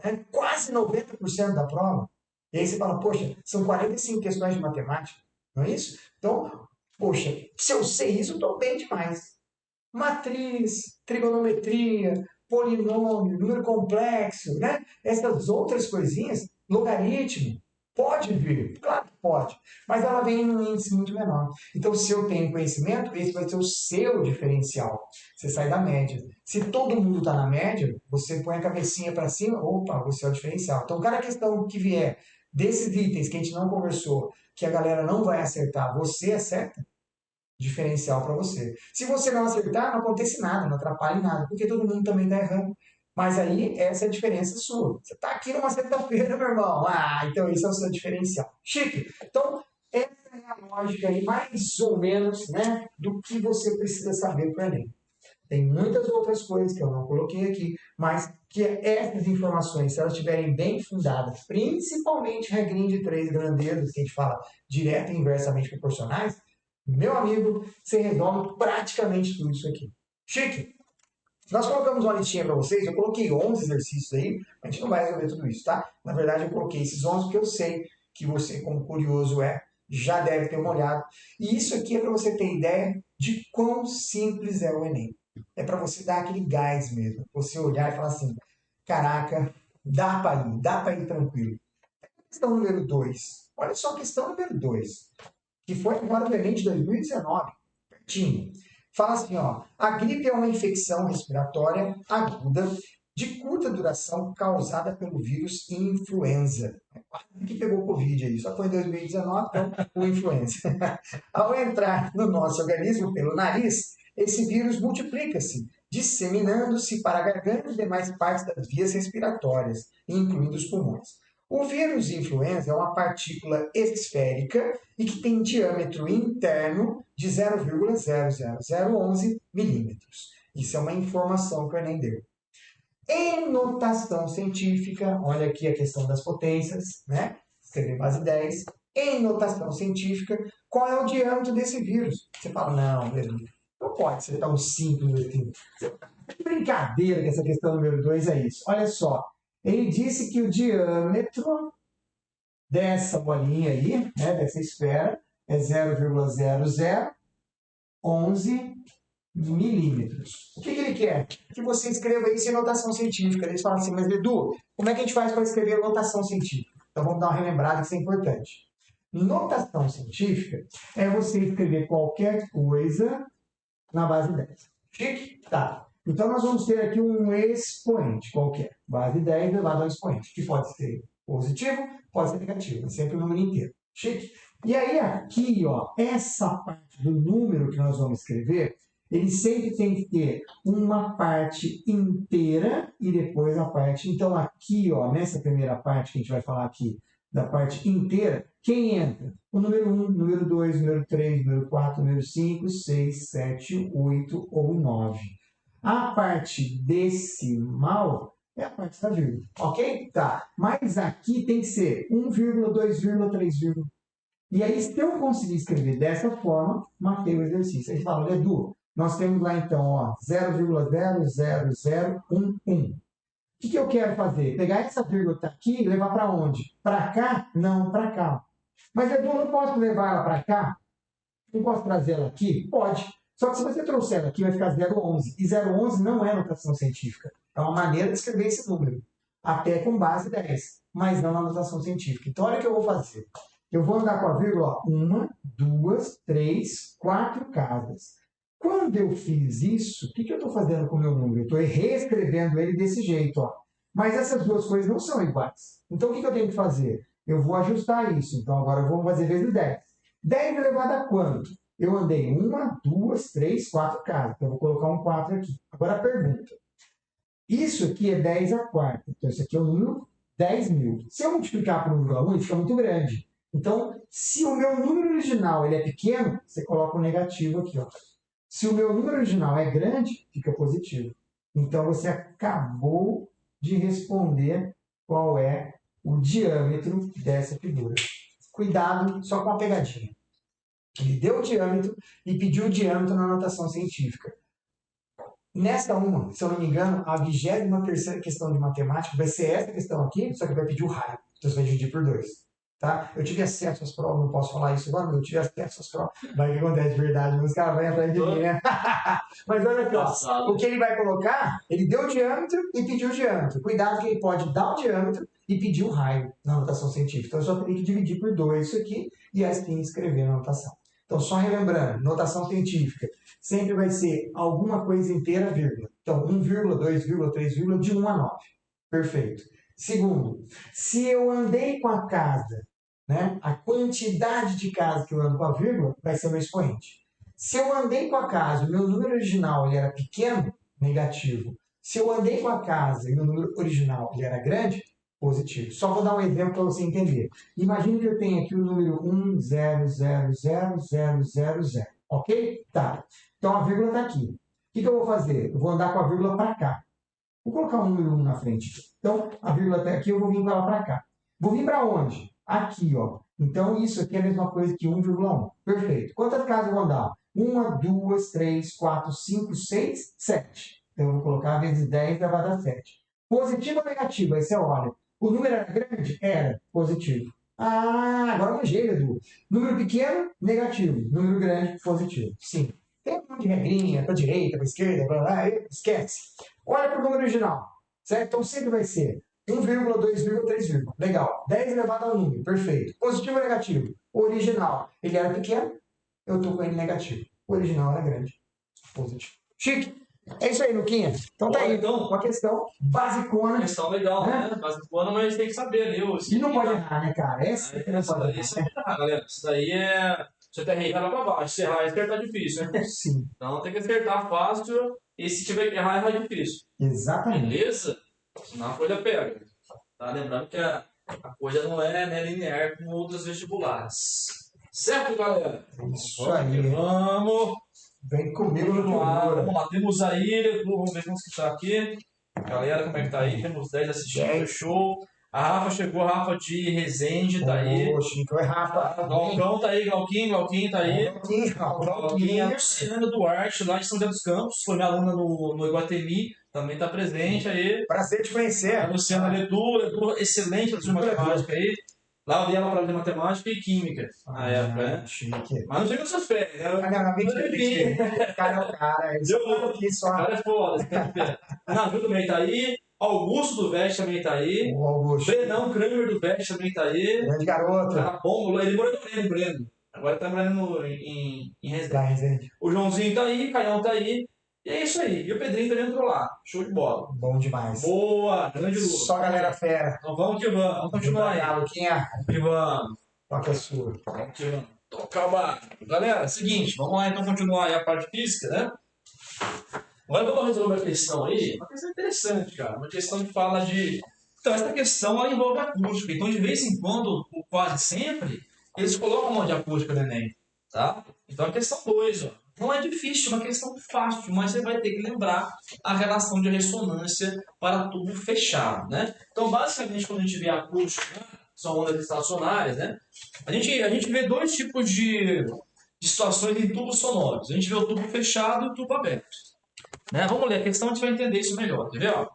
Né? Quase 90% da prova. E aí você fala, poxa, são 45 questões de matemática, não é isso? Então, poxa, se eu sei isso, eu estou bem demais. Matriz, trigonometria, polinômio, número complexo, né? Essas outras coisinhas, logaritmo, pode vir, claro que pode, mas ela vem em um índice muito menor. Então, se eu tenho conhecimento, esse vai ser o seu diferencial. Você sai da média. Se todo mundo está na média, você põe a cabecinha para cima, opa, você é o diferencial. Então, cada questão que vier desses itens que a gente não conversou, que a galera não vai acertar, você acerta, diferencial para você. Se você não acertar, não acontece nada, não atrapalha em nada, porque todo mundo também está errando. Mas aí, essa é a diferença sua. Você está aqui numa sexta-feira, meu irmão. Ah, então esse é o seu diferencial. Chique. Então, essa é a lógica aí, mais ou menos, né, do que você precisa saber para o Enem. Tem muitas outras coisas que eu não coloquei aqui, mas que essas informações, se elas estiverem bem fundadas, principalmente regrinha de três grandezas, que a gente fala direto e inversamente proporcionais, meu amigo, você resolve praticamente tudo isso aqui. Chique! Nós colocamos uma listinha para vocês, eu coloquei 11 exercícios aí, a gente não vai resolver tudo isso, tá? Na verdade, eu coloquei esses 11 porque eu sei que você, como curioso já deve ter uma olhada. E isso aqui é para você ter ideia de quão simples é o Enem. É para você dar aquele gás mesmo, você olhar e falar assim, caraca, dá para ir tranquilo. Questão número 2. Olha só a questão número 2, que foi agora do Enem de 2019, pertinho. Fala assim, ó, a gripe é uma infecção respiratória aguda de curta duração causada pelo vírus influenza. Quase que pegou Covid aí, só foi em 2019, então o influenza. Ao entrar no nosso organismo pelo nariz, esse vírus multiplica-se, disseminando-se para a garganta e demais partes das vias respiratórias, incluindo os pulmões. O vírus influenza é uma partícula esférica e que tem diâmetro interno de 0,00011 milímetros. Isso é uma informação que o Enem deu. Em notação científica, olha aqui a questão das potências, né? Escrever base 10. Em notação científica, qual é o diâmetro desse vírus? Você fala, não, Edu, não pode ser tão simples assim. Que brincadeira que essa questão número 2 é isso. Olha só, ele disse que o diâmetro dessa bolinha aí, né, dessa esfera, é 0,0011 milímetros. O que ele quer? Que você escreva isso em notação científica. Eles falam assim, mas Edu, como é que a gente faz para escrever notação científica? Então vamos dar uma relembrada que isso é importante. Notação científica é você escrever qualquer coisa na base 10. Chique? Tá. Então nós vamos ter aqui um expoente qualquer. Base 10 elevado ao expoente, que pode ser positivo, pode ser negativo, é sempre o número inteiro. Chique? E aí aqui, ó, essa parte do número que nós vamos escrever, ele sempre tem que ter uma parte inteira e depois a parte... Então aqui, ó, nessa primeira parte que a gente vai falar aqui, da parte inteira, quem entra? O número 1, número 2, número 3, número 4, número 5, 6, 7, 8 ou 9. A parte decimal é a parte da vírgula, ok? Tá. Mas aqui tem que ser 1, 2, 3. E aí, se eu conseguir escrever dessa forma, matei o exercício. Aí fala, Edu, nós temos lá então 0,00011. O que eu quero fazer? Pegar essa vírgula aqui e levar para onde? Para cá? Não, para cá. Mas Edu, eu não posso levar ela para cá? Não posso trazer ela aqui? Pode. Só que se você trouxer ela aqui, vai ficar 0,11. E 0,11 não é notação científica. É uma maneira de escrever esse número. Até com base 10. Mas não na notação científica. Então, olha o que eu vou fazer. Eu vou andar com a vírgula 1, 2, 3, 4 casas. Quando eu fiz isso, o que eu estou fazendo com o meu número? Eu estou reescrevendo ele desse jeito. Ó. Mas essas duas coisas não são iguais. Então, o que eu tenho que fazer? Eu vou ajustar isso. Então, agora eu vou fazer vezes 10. 10 elevado a quanto? Eu andei 1, 2, 3, 4 casas. Então, eu vou colocar um 4 aqui. Agora a pergunta. Isso aqui é 10 a quarta. Então, isso aqui é o número 10.000. Se eu multiplicar por 1,1, ele fica muito grande. Então, se o meu número original ele é pequeno, você coloca um negativo aqui. Ó. Se o meu número original é grande, fica positivo. Então, você acabou de responder qual é o diâmetro dessa figura. Cuidado só com a pegadinha. Ele deu o diâmetro e pediu o diâmetro na notação científica. Nesta uma, se eu não me engano, a 23ª questão de matemática vai ser essa questão aqui, só que vai pedir o raio. Então você vai dividir por 2. Tá? Eu tive acesso às provas, não posso falar isso agora, mas eu tive acesso às provas. Vai que acontece de verdade, mas os caras vão atrás de mim, né? Mas olha aqui, ó, o que ele vai colocar, ele deu o diâmetro e pediu o diâmetro. Cuidado que ele pode dar o diâmetro e pedir o raio na notação científica. Então eu só teria que dividir por 2 isso aqui e assim escrever na notação. Então, só relembrando, notação científica sempre vai ser alguma coisa inteira, vírgula. Então, 1, 2, 3, de 1 a 9. Perfeito. Segundo, se eu andei com a casa, né, a quantidade de casa que eu ando com a vírgula vai ser o meu expoente. Se eu andei com a casa e o meu número original ele era pequeno, negativo. Se eu andei com a casa e o meu número original ele era grande, positivo. Só vou dar um exemplo para você entender. Imagine que eu tenho aqui o número 1,000,000. Ok? Tá. Então a vírgula está aqui. O que eu vou fazer? Eu vou andar com a vírgula para cá. Vou colocar o número 1 na frente. Então a vírgula está aqui, eu vou vir com ela para cá. Vou vir para onde? Aqui, ó. Então isso aqui é a mesma coisa que 1,1. Perfeito. Quantas casas eu vou andar? 1, 2, 3, 4, 5, 6, 7. Então eu vou colocar vezes 10 vai dar 7. Positivo ou negativo? Aí você olha. O número era grande? Era. Positivo. Ah, agora eu manjei, Edu. Número pequeno? Negativo. Número grande? Positivo. Sim. Tem um monte de regrinha, para direita, para esquerda, para lá, esquece. Olha para o número original. Certo? Então sempre vai ser 1, 2, 3. Legal. 10 elevado ao número. Perfeito. Positivo ou negativo? O original, ele era pequeno, eu estou com ele negativo. O original era grande. Positivo. Chique. É isso aí, Luquinha. Então tá aí, então, uma questão basicona. Questão legal, né? Basicona, mas tem que saber ali. E não pode errar, né, cara? Essa não pode errar. Isso errar, galera. Isso daí é... Você tem que errar lá pra baixo. Se errar, acertar é difícil, né? Sim. Então tem que acertar fácil. E se tiver que errar, errar é difícil. Exatamente. Beleza? Senão a folha pega. Tá? Lembrando que a coisa não é, né, linear como outros vestibulares. Certo, galera? Isso aí. Vamos. Vem comigo no Vamos lá, temos aí, vamos ver como está aqui. Galera, como é que tá aí? Temos 10 assistindo, show. A Rafa chegou, a Rafa de Resende, tá aí. Chico, é Rafa. Galcão tá aí, Glauquinho tá aí. Glauquinho. A Luciana Duarte, lá de São José dos Campos, foi minha aluna no Iguatemi, também tá presente aí. Prazer te conhecer. A Luciana Ledu, excelente de matemática aí. Lá eu dei ela para de matemática e química na época, né? Chique. Mas não chega nos seus pés, né? Não, mentira. Cara é o cara. Eu aqui só. O cara é foda. Nabil também tá aí. Augusto do Veste também tá aí. O Augusto. Brenão Kramer do Veste também tá aí. Grande garoto. Tá bom. Ele morou em Breno. Agora tá morando em Resende. O Joãozinho tá aí, Caião tá aí. E é isso aí. E o Pedrinho também entrou lá. Show de bola. Bom demais. Boa. Grande luta. Só galera fera. Então vamos que vamos. Vamos continuar aí. Luquinha. Que vamos. Toca a sua. Vamos que vamos. Toca o barco. Galera, seguinte. Vamos lá então continuar aí a parte física, né? Agora vamos resolver uma questão aí. Uma questão interessante, cara. Uma questão que fala de... Então, essa questão ela envolve acústica. Então, de vez em quando, ou quase sempre, eles colocam uma de acústica no Enem. Tá? Então, a questão 2, ó. Não é difícil, é uma questão fácil, mas você vai ter que lembrar a relação de ressonância para tubo fechado, né? Então, basicamente, quando a gente vê acústica, né, são ondas estacionárias, né? A gente vê dois tipos de situações em tubos sonoros. A gente vê o tubo fechado e o tubo aberto. Né? Vamos ler a questão, a gente vai entender isso melhor. Quer ver? Ó?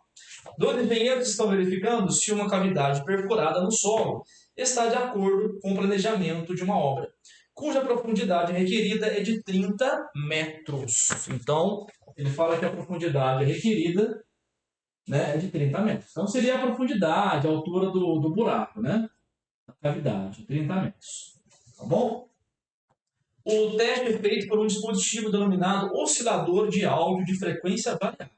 Dois engenheiros estão verificando se uma cavidade perfurada no solo está de acordo com o planejamento de uma obra, cuja profundidade requerida é de 30 metros. Então, ele fala que a profundidade requerida, né, é de 30 metros. Então, seria a profundidade, a altura do buraco, né? A cavidade, 30 metros. Tá bom? O teste é feito por um dispositivo denominado oscilador de áudio de frequência variável,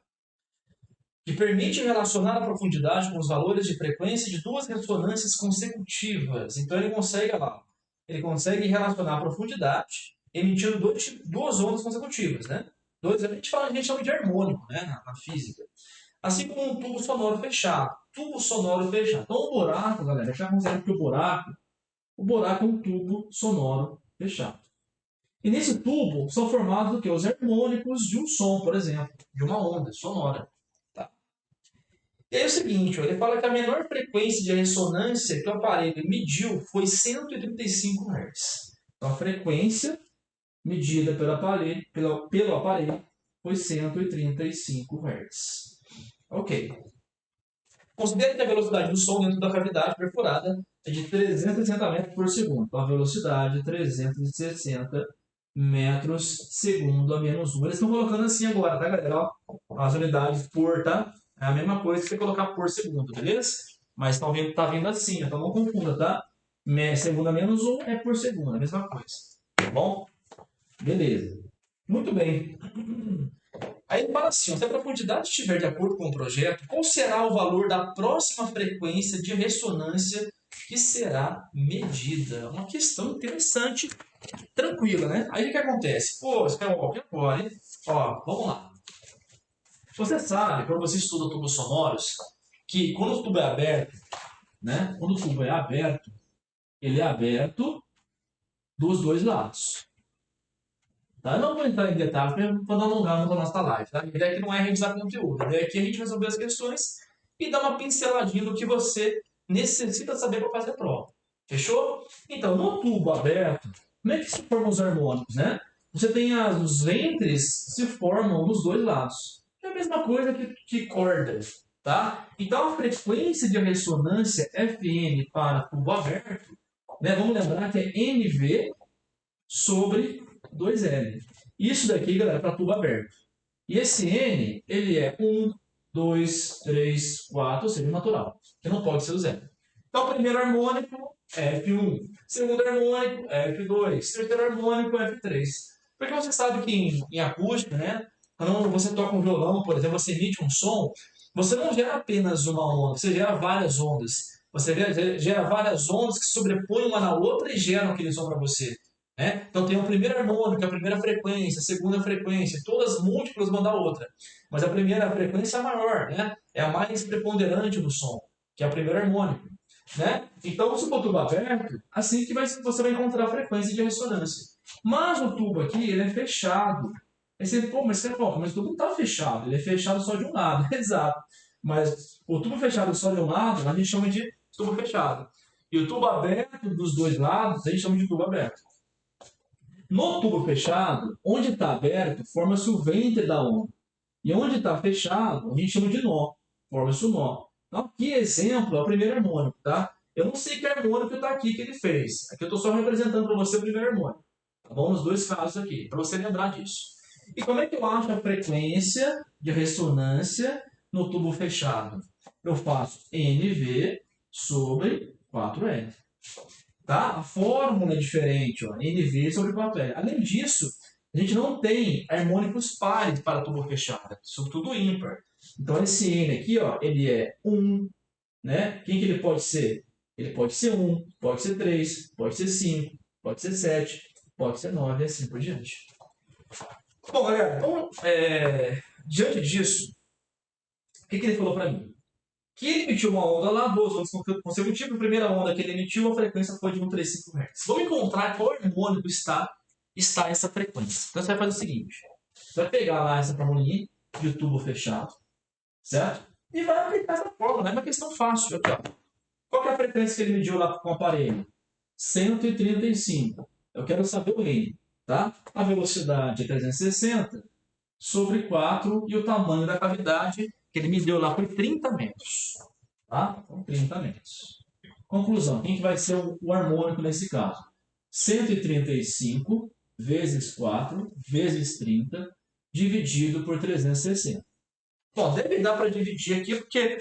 que permite relacionar a profundidade com os valores de frequência de duas ressonâncias consecutivas. Então, ele consegue, olha lá, ele consegue relacionar a profundidade emitindo duas ondas consecutivas, né? A gente chama de harmônico, né, na física. Assim como um tubo sonoro fechado. Tubo sonoro fechado. Então, o buraco, galera, já considera que o buraco é um tubo sonoro fechado. E nesse tubo são formados o quê? Os harmônicos de um som, por exemplo, de uma onda sonora. Tá? E aí é o seguinte, ó, ele fala que a menor frequência de ressonância que o aparelho mediu foi 135 Hz. Então, a frequência medida pelo aparelho foi 135 Hz. Ok. Considere que a velocidade do som dentro da cavidade perfurada é de 360 metros por segundo. Então, a velocidade é 360 metros segundo a menos 1. Eles estão colocando assim agora, tá, galera? Ó, as unidades por, tá? É a mesma coisa que você colocar por segundo, beleza? Mas tá vindo assim, então não confunda, tá? Segundo a menos 1 é por segundo, a mesma coisa. Tá bom? Beleza. Muito bem. Aí ele fala assim, se a profundidade estiver de acordo com o projeto, qual será o valor da próxima frequência de ressonância que será medida? Uma questão interessante, tranquila, né? Aí o que acontece? Pô, Skywalker, agora, hein? Ó, vamos lá. Você sabe, quando você estuda tubos sonoros, que quando o tubo é aberto, né? Quando o tubo é aberto, ele é aberto dos dois lados. Tá? Eu não vou entrar em detalhes para não alongar na nossa live. Tá? A ideia aqui não é revisar conteúdo. A ideia aqui é a gente resolver as questões e dar uma pinceladinha do que você necessita saber para fazer a prova. Fechou? Então, no tubo aberto, como é que se formam os harmônicos, né? Você tem os ventres se formam dos dois lados. É a mesma coisa que corda, tá? Então, a frequência de ressonância FN para tubo aberto, né? Vamos lembrar que é NV sobre 2L. Isso daqui, galera, é para tubo aberto. E esse N, ele é 1, 2, 3, 4, ou seja, natural. Que não pode ser o zero. Então, o primeiro harmônico é F1. Segundo harmônico é F2. Terceiro harmônico é F3. Porque você sabe que em acústica, né? Quando você toca um violão, por exemplo, você emite um som, você não gera apenas uma onda, você gera várias ondas. Você gera várias ondas que se sobrepõem uma na outra e geram aquele som para você. Né? Então tem o primeiro harmônico, a primeira frequência, a segunda frequência, todas múltiplas uma da outra. Mas a primeira frequência é a maior, né? É a mais preponderante do som, que é o primeiro harmônico. Né? Então, se o tubo aberto, assim que você vai encontrar a frequência de ressonância. Mas o tubo aqui, ele é fechado. Aí você, pô, mas o tubo não está fechado, ele é fechado só de um lado. Exato. Mas o tubo fechado só de um lado, a gente chama de tubo fechado. E o tubo aberto dos dois lados, a gente chama de tubo aberto. No tubo fechado, onde está aberto, forma-se o ventre da onda. E onde está fechado, a gente chama de nó. Forma-se o nó. Então, aqui, exemplo, é o primeiro harmônico, tá? Eu não sei que harmônico está aqui que ele fez. Aqui eu estou só representando para você o primeiro harmônico. Tá bom? Nos dois casos aqui, para você lembrar disso. E como é que eu acho a frequência de ressonância no tubo fechado? Eu faço NV sobre 4L. Tá? A fórmula é diferente, ó, NV sobre 4L. Além disso, a gente não tem harmônicos pares para tubo fechado, isso tudo ímpar. Então esse N aqui, ó, ele é 1, né? Quem que ele pode ser? Ele pode ser 1, pode ser 3, pode ser 5, pode ser 7, pode ser 9 e assim por diante. Bom, galera, então, diante disso, o que ele falou para mim? Que ele emitiu uma onda lá, duas ondas consecutivas. A primeira onda que ele emitiu, a frequência foi de 135 Hz. Vamos encontrar qual harmônico está essa frequência. Então você vai fazer o seguinte: você vai pegar lá essa formulinha de tubo fechado, certo? E vai aplicar essa fórmula. É uma questão fácil. Aqui, ó. Qual que é a frequência que ele mediu lá com o aparelho? 135. Eu quero saber o N. Tá? A velocidade é 360 sobre 4 e o tamanho da cavidade que ele mediu lá foi 30 metros. Tá? Então, 30 metros. Conclusão, quem que vai ser o harmônico nesse caso? 135 vezes 4 vezes 30 dividido por 360. Bom, deve dar para dividir aqui porque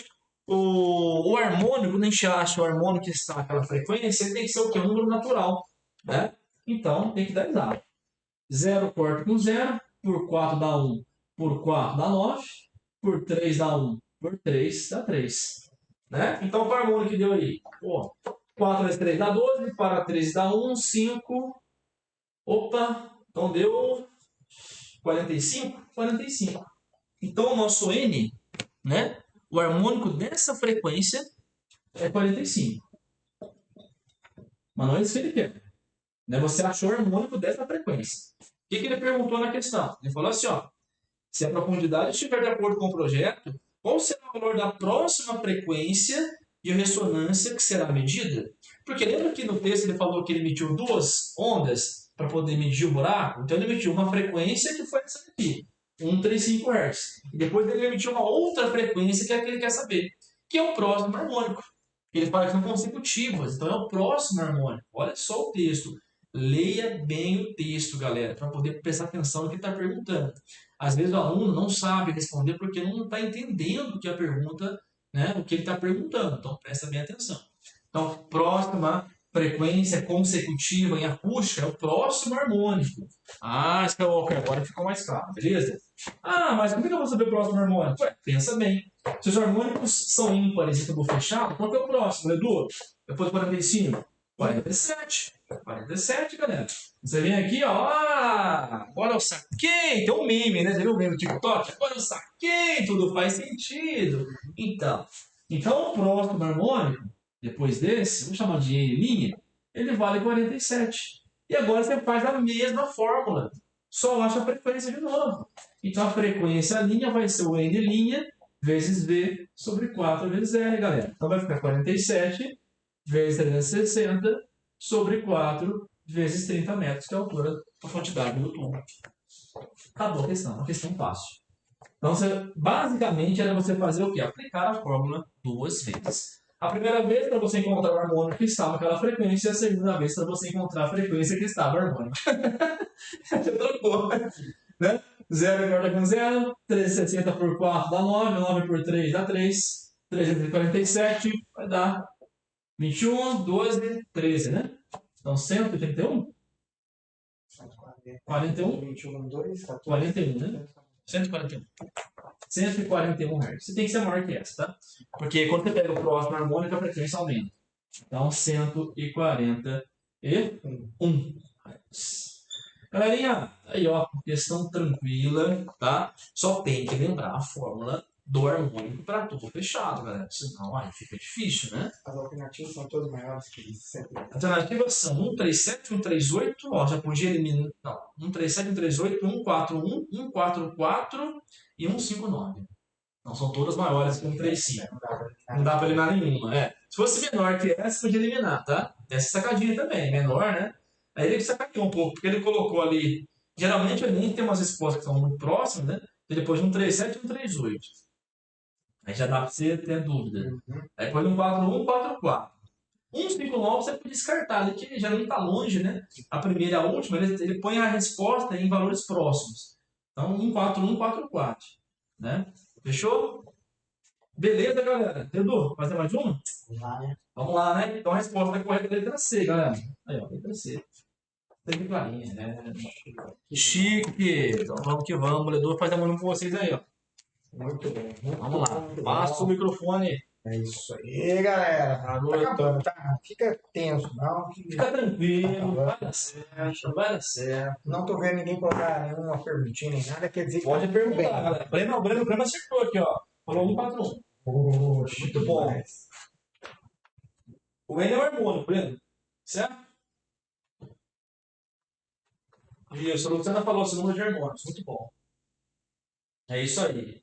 o harmônico, quando a gente acha o harmônico que está naquela frequência, ele tem que ser o quê? Um número natural. Né? Então, tem que dar exato. 0 corta com 0, por 4 dá 1, por 4 dá 9, por 3 dá 1, por 3 dá 3. Né? Então, qual harmônico que deu aí? Pô, 4 vezes 3 dá 12, para 3 dá 1, 5. Opa, então deu 45? 45. Então, o nosso N né? O harmônico dessa frequência é 45. Mas não é isso que ele quer. Né? Você achou o harmônico dessa frequência. O que ele perguntou na questão? Ele falou assim, ó, se a profundidade estiver de acordo com o projeto, qual será o valor da próxima frequência de ressonância que será medida? Porque lembra que no texto ele falou que ele mediu duas ondas para poder medir o buraco? Então ele mediu uma frequência que foi essa aqui, 135 Hz. E depois ele emitiu uma outra frequência que é a que ele quer saber, que é o próximo harmônico. Ele fala que são consecutivas, então é o próximo harmônico. Olha só o texto. Leia bem o texto, galera, para poder prestar atenção no que está perguntando. Às vezes o aluno não sabe responder porque não está entendendo o que a pergunta, né, o que ele está perguntando. Então presta bem atenção. Então, próxima frequência consecutiva em acústica é o próximo harmônico. Ah, Skywalker, agora ficou mais claro, beleza? Ah, mas como é que eu vou saber o próximo harmônico? Ué, pensa bem. Se os harmônicos são ímpares e tubo fechado, qual que é o próximo, Edu? Depois de 45? 47. 47, galera. Você vem aqui, ó. Ah, agora eu saquei. Tem um meme, né? Você viu o meme do TikTok? Agora eu saquei, tudo faz sentido. Então o próximo harmônico, depois desse, vamos chamar de N', ele vale 47. E agora você faz a mesma fórmula. Só acha a frequência de novo. Então a frequência linha vai ser o N' vezes V sobre 4 vezes R, galera. Então vai ficar 47 vezes 360 sobre 4 vezes 30 metros, que é a altura, a quantidade do tubo. Acabou a questão, uma questão fácil. Então, basicamente, era você fazer o quê? Aplicar a fórmula duas vezes. A primeira vez para você encontrar o harmônico que estava naquela frequência, e a segunda vez para você encontrar a frequência que estava harmônica. Você trocou, né? 0 corta com 0, 360 por 4 dá 9, 9 por 3 dá 3, 347 vai dar 21, 12, 13, né? Então 131? 41? 21, 2, 14. 41, né? 141. 141 Hz. Você tem que ser maior que essa, tá? Porque quando você pega o próximo harmônico, a frequência aumenta. Então 141 Hz. Galerinha, aí ó, questão tranquila, tá? Só tem que lembrar a fórmula do harmônico para tubo fechado, galera. Senão aí fica difícil, né? As alternativas são todas maiores que isso. As alternativas são 137, 138, ó, já podia eliminar. Não, 137, 138, 141, 144 e 159. Não, são todas maiores que 135. Não dá para eliminar nenhuma, é. Se fosse menor que essa, podia eliminar, tá? Essa sacadinha também, menor, né? Aí ele sacaneou um pouco, porque ele colocou ali. Geralmente o Enem tem umas respostas que são muito próximas, né? E depois 137 e 138. Aí já dá para você ter dúvida. Aí depois 141, 144. 159 você pode descartar ali, que já não está longe, né? A primeira e a última, ele põe a resposta em valores próximos. Então 141, 144. Né? Fechou? Beleza, galera? Edu, fazer mais uma? Vamos lá, né? Vamos lá, né? Então a resposta da correta é a letra C, galera. Aí, ó, letra C. Tem clarinha, né? Chique! Então vamos que vamos. Edu, fazer mais uma com vocês aí, ó. Muito bem. Vamos lá. Passa o microfone. É isso aí, galera. Tá acabando, tá? Fica tenso, não. Fica tranquilo, vai dar certo, vai dar certo. Não tô vendo ninguém colocar nenhuma perguntinha nem nada, quer dizer que Pode tá perguntar, bem. galera. O Breno acertou aqui, ó. Falou 141. Poxa, Muito bom. demais. O N é o harmônico, Breno. Certo? Isso, a Luciana falou esse número de harmônicos. Muito bom. É isso aí.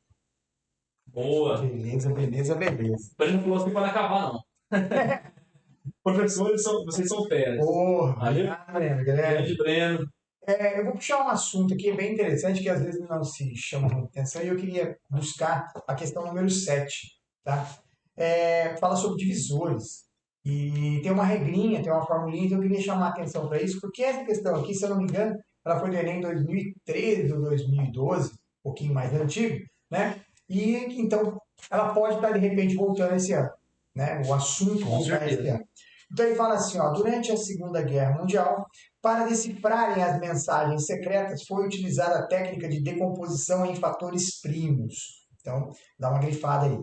Boa. Beleza, beleza, beleza. O Breno falou assim para não acabar, não. Professores, vocês são férias. Porra, Valeu? Breno, galera. Grande Breno. Eu vou puxar um assunto aqui bem interessante que às vezes não se chama muita atenção e eu queria buscar a questão número 7, tá? Fala sobre divisores. E tem uma regrinha, tem uma formulinha, então eu queria chamar a atenção para isso, porque essa questão aqui, se eu não me engano, ela foi do Enem em 2013 ou 2012, um pouquinho mais antigo, né? E então ela pode estar de repente voltando esse ano, né? O assunto Com voltar esse certeza. ano. Então ele fala assim, ó, durante a Segunda Guerra Mundial, para decifrarem as mensagens secretas, foi utilizada a técnica de decomposição em fatores primos. Então, dá uma grifada aí.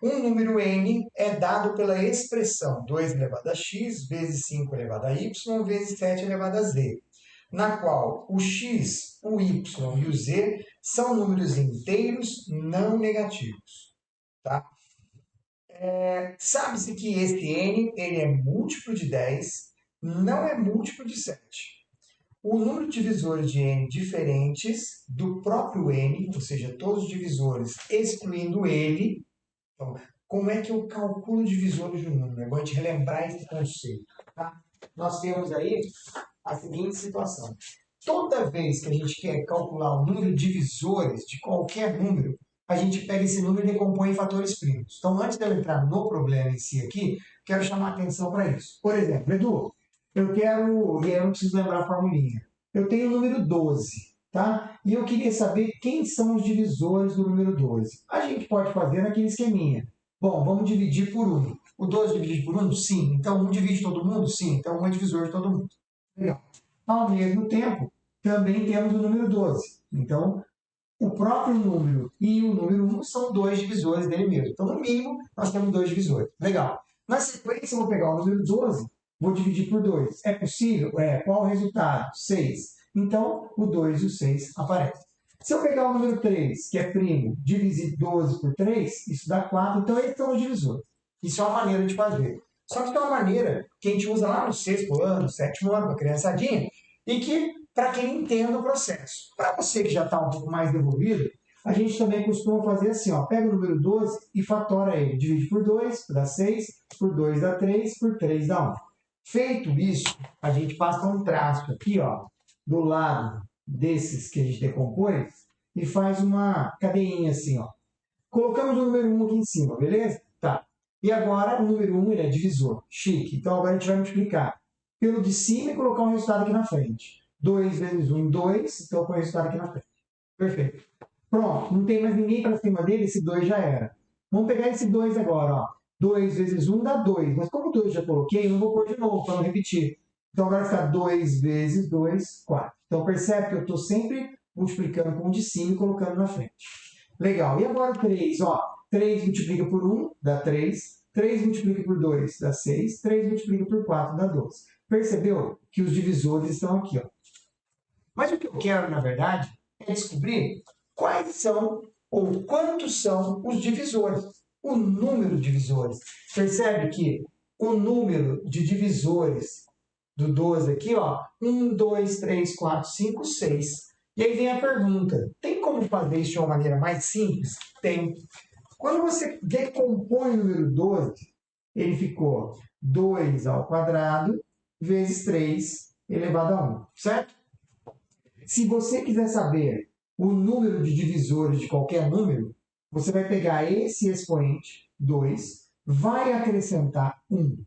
Um número n é dado pela expressão 2 elevado a x vezes 5 elevado a y vezes 7 elevado a z, na qual o x, o y e o z são números inteiros não negativos. tá? Sabe-se que esse n ele é múltiplo de 10, não é múltiplo de 7. O número de divisores de n diferentes do próprio n, ou seja, todos os divisores excluindo ele. Então, como é que eu calculo divisores de um número? É bom a gente relembrar esse conceito. Tá? Nós temos aí a seguinte situação. Toda vez que a gente quer calcular o número de divisores de qualquer número, a gente pega esse número e decompõe em fatores primos. Então, antes de eu entrar no problema em si aqui, quero chamar atenção para isso. Por exemplo, Edu, e eu não preciso lembrar a formulinha. Eu tenho o número 12, tá? E eu queria saber quem são os divisores do número 12. A gente pode fazer naquele esqueminha. Bom, vamos dividir por 1. O 12 divide por 1? Sim. Então, 1 divide todo mundo? Sim. Então, 1 é divisor de todo mundo. Legal. Ao mesmo tempo, também temos o número 12. Então, o próprio número e o número 1 são dois divisores dele mesmo. Então, no mínimo, nós temos dois divisores. Legal. Na sequência, eu vou pegar o número 12, vou dividir por 2. É possível? Qual o resultado? 6. Então, o 2 e o 6 aparecem. Se eu pegar o número 3, que é primo, dividir 12 por 3, isso dá 4. Então, esses são os divisores. Isso é uma maneira de fazer. Só que tem uma maneira que a gente usa lá no 6º ano, 7º ano, para a criançadinha, e que, para quem entenda o processo. Para você que já está um pouco mais desenvolvido, a gente também costuma fazer assim, ó, pega o número 12 e fatora ele. Divide por 2, dá 6, por 2 dá 3, por 3 dá 1. Feito isso, a gente passa um traço aqui, ó, do lado desses que a gente decompôs e faz uma cadeinha assim, ó. Colocamos o número 1 aqui em cima, beleza? Tá. E agora o número 1 ele é divisor. Chique. Então agora a gente vai multiplicar pelo de cima e colocar um resultado aqui na frente. 2 vezes 1, 2. Então eu ponho o resultado aqui na frente. Perfeito. Pronto. Não tem mais ninguém para cima dele. Esse 2 já era. Vamos pegar esse 2 agora. Ó. 2 vezes 1 dá 2. Mas como o 2 já coloquei, eu não vou pôr de novo para não repetir. Então agora fica 2 vezes 2, 4. Então percebe que eu estou sempre multiplicando com o de cima e colocando na frente. Legal. E agora 3, ó. 3 multiplica por 1, dá 3. 3 multiplica por 2, dá 6. 3 multiplica por 4, dá 12. Percebeu que os divisores estão aqui, ó. Mas o que eu quero, na verdade, é descobrir quais são ou quantos são os divisores. O número de divisores. Percebe que o número de divisores do 12 aqui, ó, 1, 2, 3, 4, 5, 6. E aí vem a pergunta, tem como fazer isso de uma maneira mais simples? Tem. Quando você decompõe o número 12, ele ficou 2 ao quadrado vezes 3 elevado a 1, certo? Se você quiser saber o número de divisores de qualquer número, você vai pegar esse expoente, 2, vai acrescentar 1.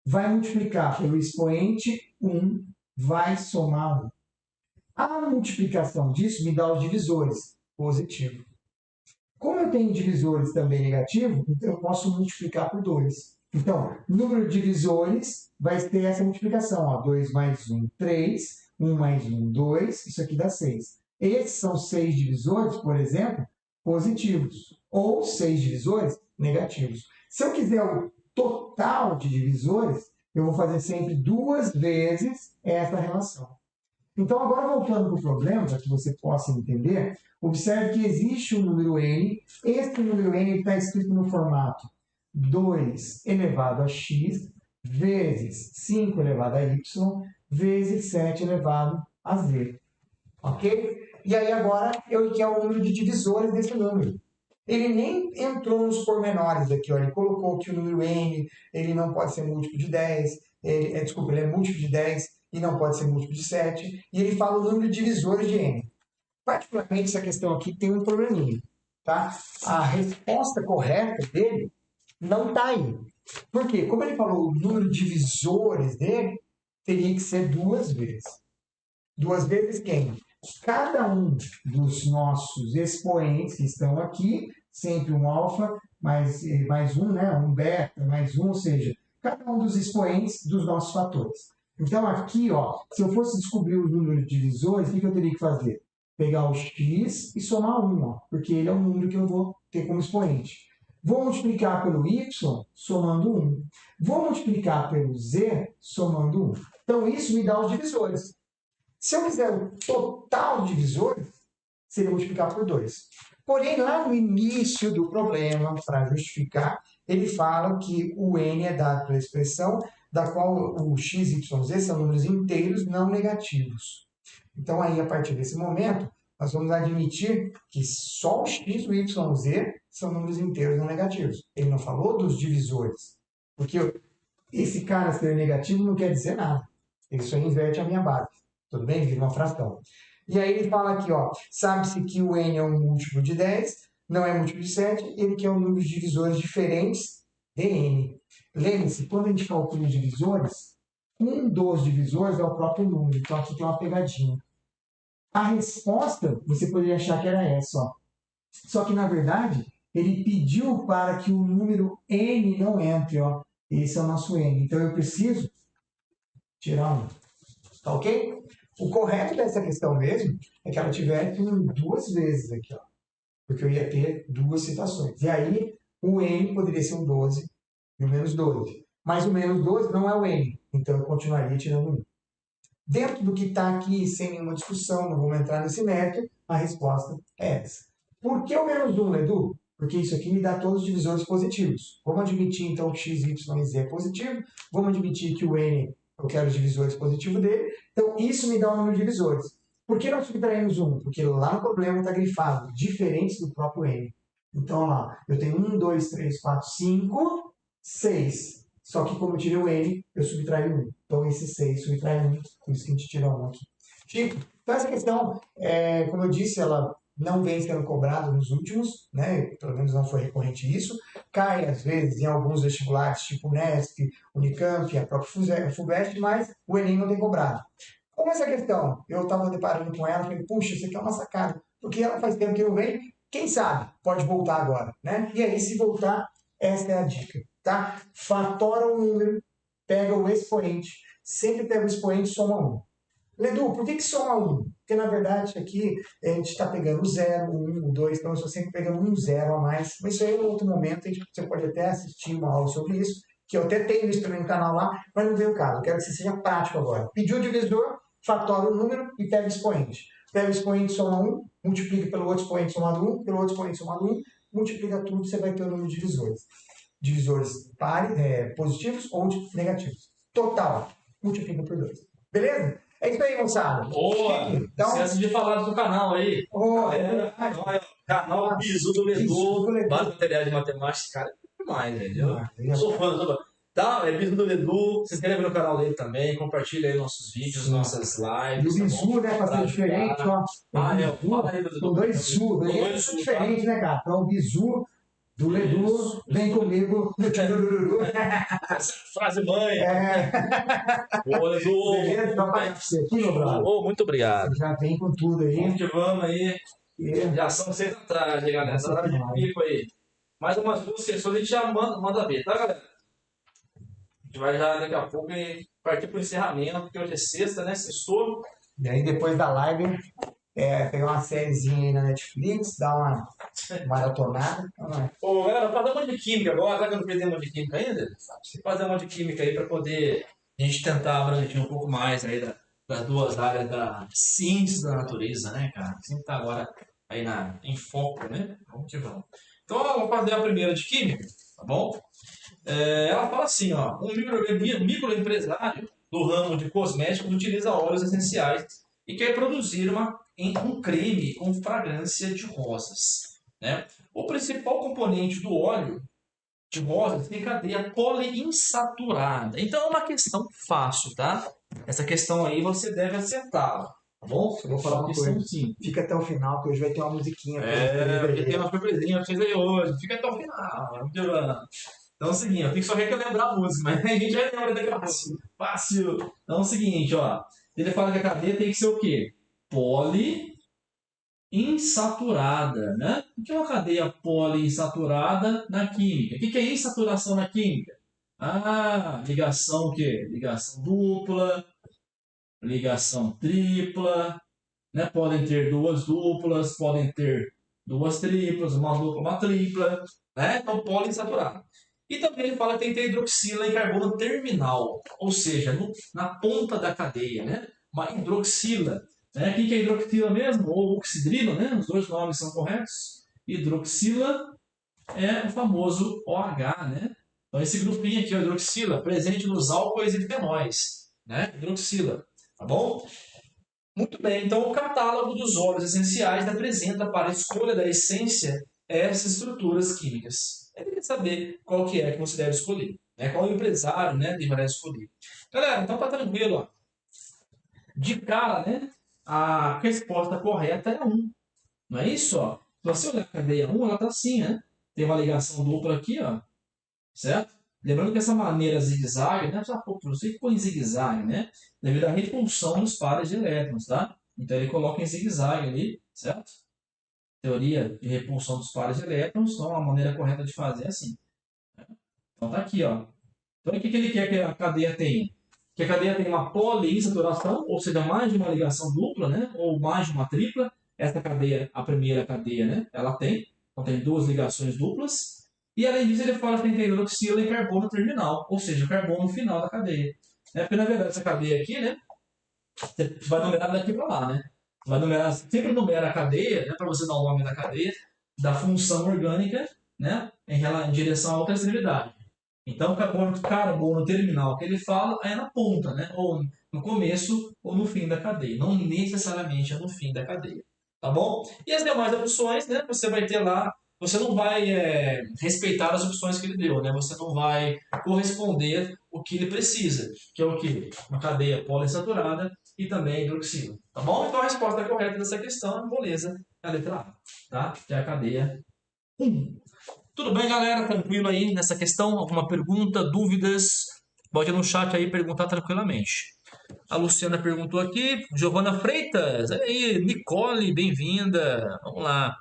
Vai multiplicar pelo expoente 1, vai somar 1. A multiplicação disso me dá os divisores, positivo. Como eu tenho divisores também negativos, então eu posso multiplicar por 2. Então, número de divisores vai ter essa multiplicação. Ó, 2 mais 1, 3. 1 mais 1, 2. Isso aqui dá 6. Esses são 6 divisores, por exemplo, positivos. Ou 6 divisores negativos. Se eu quiser o total de divisores, eu vou fazer sempre 2 vezes essa relação. Então, agora voltando para o problema, para que você possa entender, observe que existe um número n. Esse número n está escrito no formato 2 elevado a x vezes 5 elevado a y vezes 7 elevado a z. Ok? E aí agora eu quero o número de divisores desse número. Ele nem entrou nos pormenores aqui, ó. Ele colocou que o número n ele não pode ser múltiplo de 10, ele é múltiplo de 10 e não pode ser múltiplo de 7, e ele fala o número de divisores de n. Particularmente, essa questão aqui tem um probleminha. Tá? A resposta correta dele não está aí. Por quê? Como ele falou o número de divisores dele, teria que ser 2 vezes. 2 vezes quem? Cada um dos nossos expoentes que estão aqui, sempre um alfa, mais um, né? Um beta, mais um, ou seja, cada um dos expoentes dos nossos fatores. Então, aqui, ó, se eu fosse descobrir o número de divisores, o que eu teria que fazer? Pegar o x e somar 1, ó, porque ele é o número que eu vou ter como expoente. Vou multiplicar pelo y, somando 1. Vou multiplicar pelo z, somando 1. Então, isso me dá os divisores. Se eu quiser o total de divisores, seria multiplicar por 2. Porém, lá no início do problema, para justificar, ele fala que o n é dado pela expressão da qual o x, y, z são números inteiros não negativos. Então, aí, a partir desse momento, nós vamos admitir que só o x, o y, o z são números inteiros não negativos. Ele não falou dos divisores. Porque esse cara ser negativo não quer dizer nada. Ele só inverte a minha base. Tudo bem? Vira uma fração. E aí ele fala aqui, ó, sabe-se que o n é um múltiplo de 10, não é múltiplo de 7, ele quer um número de divisores diferentes de n. Lembre-se, quando a gente calcula os divisores, um dos divisores é o próprio número. Então aqui tem uma pegadinha. A resposta, você poderia achar que era essa, ó. Só que, na verdade, ele pediu para que o número n não entre, ó. Esse é o nosso n. Então, eu preciso tirar um. Tá ok? O correto dessa questão mesmo é que ela tivesse duas vezes aqui, ó. Porque eu ia ter duas citações. E aí, o n poderia ser um 12 e o menos 12. Mas o menos 12 não é o n. Então, eu continuaria tirando 1. Dentro do que está aqui, sem nenhuma discussão, não vamos entrar nesse mérito, a resposta é essa. Por que o menos 1, Edu? Porque isso aqui me dá todos os divisores positivos. Vamos admitir, então, que x, y e z é positivo. Vamos admitir que o n, eu quero os divisores positivos dele. Então, isso me dá um número de divisores. Por que nós subtraímos 1? Porque lá no problema está grifado, diferentes do próprio n. Então, lá, eu tenho 1, 2, 3, 4, 5, 6. Só que como eu tirei o n, eu subtraí 1. Então, esse 6 subtrai 1, por isso que a gente tira 1 aqui. Chico, então essa questão, como eu disse, ela não vem sendo cobrada nos últimos, né? Pelo menos não foi recorrente isso. Cai, às vezes, em alguns vestibulares, tipo Unesp, Unicamp, a própria FUVEST, mas o Enem não tem cobrado. Como essa questão, eu estava deparando com ela, falei, puxa, isso aqui é uma sacada, porque ela faz tempo que não vem, quem sabe pode voltar agora, né? E aí, se voltar, essa é a dica, tá? Fatora o número, pega o expoente, sempre pega o expoente e soma 1. Ledu, por que soma 1? Porque, na verdade, aqui a gente está pegando o 0, o 1, o 2, então eu estou sempre pegando um 0 a mais. Mas isso aí, em outro momento, você pode até assistir uma aula sobre isso, que eu até tenho isso também no canal lá, mas não veio o caso. Eu quero que você seja prático agora. Pediu o divisor, fatora o número e pega o expoente. Pega o expoente, soma 1, multiplica pelo outro expoente somado 1, pelo outro expoente somado 1, multiplica tudo, você vai ter o número de divisores. Divisores positivos ou negativos. Total, multiplica por 2. Beleza? É isso aí, moçada. Boa! Então, esquece de falar do canal aí. Canal Bizu do Ledu. Vários materiais de matemática. Esse cara é demais, velho. Eu sou fã. Tá, é Bizu do Ledu. Se inscreve no canal dele também. Compartilha aí nossos vídeos, nossas lives. E o Bizu, né, pra ser diferente, ó. Fala aí, com dois Su. Eles são diferentes, né, cara? Então, o Bizu do Ledu, vem comigo no Tchurururu. Frase mãe. Boa, Ledu. Beleza? Então, para você aqui, meu brother. Muito obrigado. Já vem com tudo aí. Vamos que vamos aí. Já são 6 da tarde, galera. Essa hora de pico aí. Mais umas 2 sessões a gente já manda ver, tá, galera? A gente vai já daqui a pouco partir para o encerramento, porque hoje é sexta, né? Sextou. E aí, depois da live, pegar uma sériezinha aí na Netflix, dar uma maratonada. Ô, galera, fazer um monte de química agora, será que eu não fiz um monte de química ainda? Fazer um monte de química aí para poder a gente tentar abranger um pouco mais aí das duas áreas da ciência da natureza, né, cara? Que sempre tá agora aí em foco, né? Vamos que vamos. Então, vamos fazer a primeira de química, tá bom? Ela fala assim, ó, um microempresário do ramo de cosméticos utiliza óleos essenciais e quer produzir um creme com fragrância de rosas, né? O principal componente do óleo de rosas tem cadeia poliinsaturada. Então é uma questão fácil, tá? Essa questão aí você deve acertar, tá bom? Eu vou falar uma coisa. Sim. Fica até o final, que hoje vai ter uma musiquinha. Porque tem uma surpresinha pra vocês aí hoje. Fica até o final. Então é o seguinte, eu tenho que só relembrar a música, mas a gente vai lembrar daqui a pouco. Fácil. Então é o seguinte, ó. Ele fala que a cadeia tem que ser o quê? Poliinsaturada, né? O que é uma cadeia poliinsaturada na química? O que é insaturação na química? Ligação o quê? Ligação dupla, ligação tripla, né? Podem ter duas duplas, podem ter duas triplas, uma dupla, uma tripla, né? Então, poliinsaturada. E também ele fala que tem que ter hidroxila e carbono terminal, ou seja, na ponta da cadeia, né? Uma hidroxila. O que é hidroxila mesmo? Ou oxidrilo, né? Os dois nomes são corretos. hidroxila é o famoso OH, né? Então esse grupinho aqui, o hidroxila, presente nos álcoois e fenóis, né? Hidroxila, tá bom? Muito bem, então o catálogo dos óleos essenciais apresenta para a escolha da essência essas estruturas químicas. É que saber qual que é que você deve escolher, né? Qual empresário, né, deverá escolher. Galera, então tá tranquilo, ó. De cara, né, a resposta correta é 1. Não é isso, ó? Se você olhar a cadeia 1, ela tá assim, né? Tem uma ligação dupla aqui, ó, certo? Lembrando que essa maneira zigue-zague, né? Por que põe zigue-zague, né? Devido à repulsão dos pares de elétrons, tá? Então ele coloca em zigue-zague ali, certo? Teoria de repulsão dos pares de elétrons, então a maneira correta de fazer é assim. Então tá aqui, ó. Então o que ele quer que a cadeia tenha? Que a cadeia tenha uma poliinsaturação, ou seja, mais de uma ligação dupla, né? Ou mais de uma tripla. Essa cadeia, a primeira cadeia, né? Ela tem. Então tem 2 ligações duplas. E além disso, ele fala que tem hidroxila e carbono terminal, ou seja, carbono final da cadeia. Porque na verdade essa cadeia aqui, né? Você vai numerar daqui para lá, né? Você vai numerar, sempre numera a cadeia, né? Para você dar o nome da cadeia, da função orgânica, né? Em direção à outra extremidade. Então, carbono terminal que ele fala é na ponta, né? Ou no começo ou no fim da cadeia. Não necessariamente é no fim da cadeia. Tá bom? E as demais opções, né? Você vai ter lá. Você não vai respeitar as opções que ele deu, né? Você não vai corresponder o que ele precisa, que é o quê? Uma cadeia poliinsaturada e também hidroxila. Tá bom? Então a resposta correta dessa questão é moleza, é a letra A, tá? Que é a cadeia 1. Tudo bem, galera? Tranquilo aí nessa questão? Alguma pergunta, dúvidas? Pode ir no chat aí perguntar tranquilamente. A Luciana perguntou aqui. Giovana Freitas, olha aí. Nicole, bem-vinda. Vamos lá.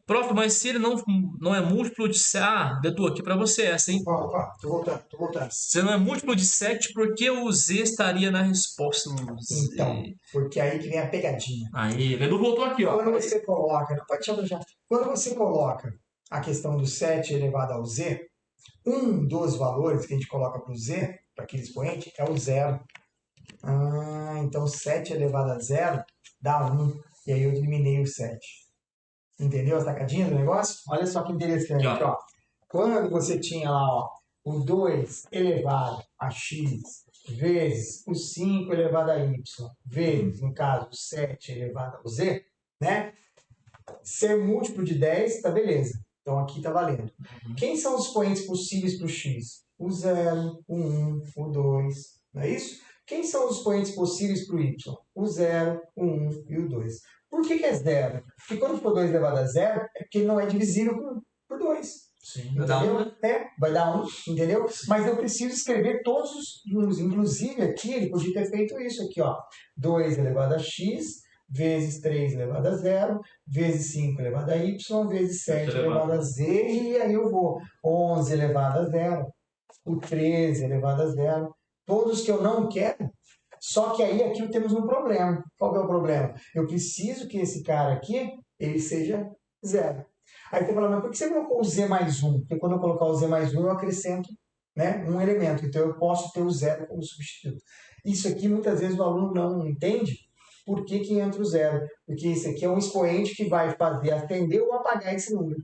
Prof, mas se ele não é múltiplo de... Ah, Bedu, aqui para você essa, hein? Ó, tô voltando. Se não é múltiplo de 7, por que o Z estaria na resposta? Então, porque aí que vem a pegadinha. Aí, Bedu voltou aqui, ó. Quando você coloca, não pode chamar já. Quando você coloca a questão do 7 elevado ao z, um dos valores que a gente coloca para o z, para aquele expoente, é o zero. Ah, então 7 elevado a zero dá 1. E aí eu eliminei o 7. Entendeu a sacadinha do negócio? Olha só que interessante, ó. Quando você tinha lá, ó, o 2 elevado a x vezes o 5 elevado a y, vezes, no caso, o 7 elevado ao z, né? Ser múltiplo de 10, tá beleza. Então aqui tá valendo. Quem são os expoentes possíveis para o x? O 0, o 1, o 2, não é isso? Quem são os expoentes possíveis para o y? O 0, o 1 e o 2. Por que é 0? Porque quando for 2 elevado a 0, é porque não é divisível por 2. Sim, entendeu? Vai dar 1, entendeu? Mas eu preciso escrever todos os números. Inclusive aqui, ele podia ter feito isso aqui, ó. 2 elevado a x, vezes 3 elevado a 0, vezes 5 elevado a y, vezes 7 elevado a z, e aí eu vou 11 elevado a 0, o 13 elevado a 0, todos que eu não quero. Só que aí aqui temos um problema. Qual que é o problema? Eu preciso que esse cara aqui, ele seja 0. Aí você fala, mas por que você colocou o z mais 1? Porque quando eu colocar o z mais 1, eu acrescento, né, um elemento. Então eu posso ter o 0 como substituto. Isso aqui, muitas vezes, o aluno não entende por que entra o 0. Porque isso aqui é um expoente que vai fazer acender ou apagar esse número.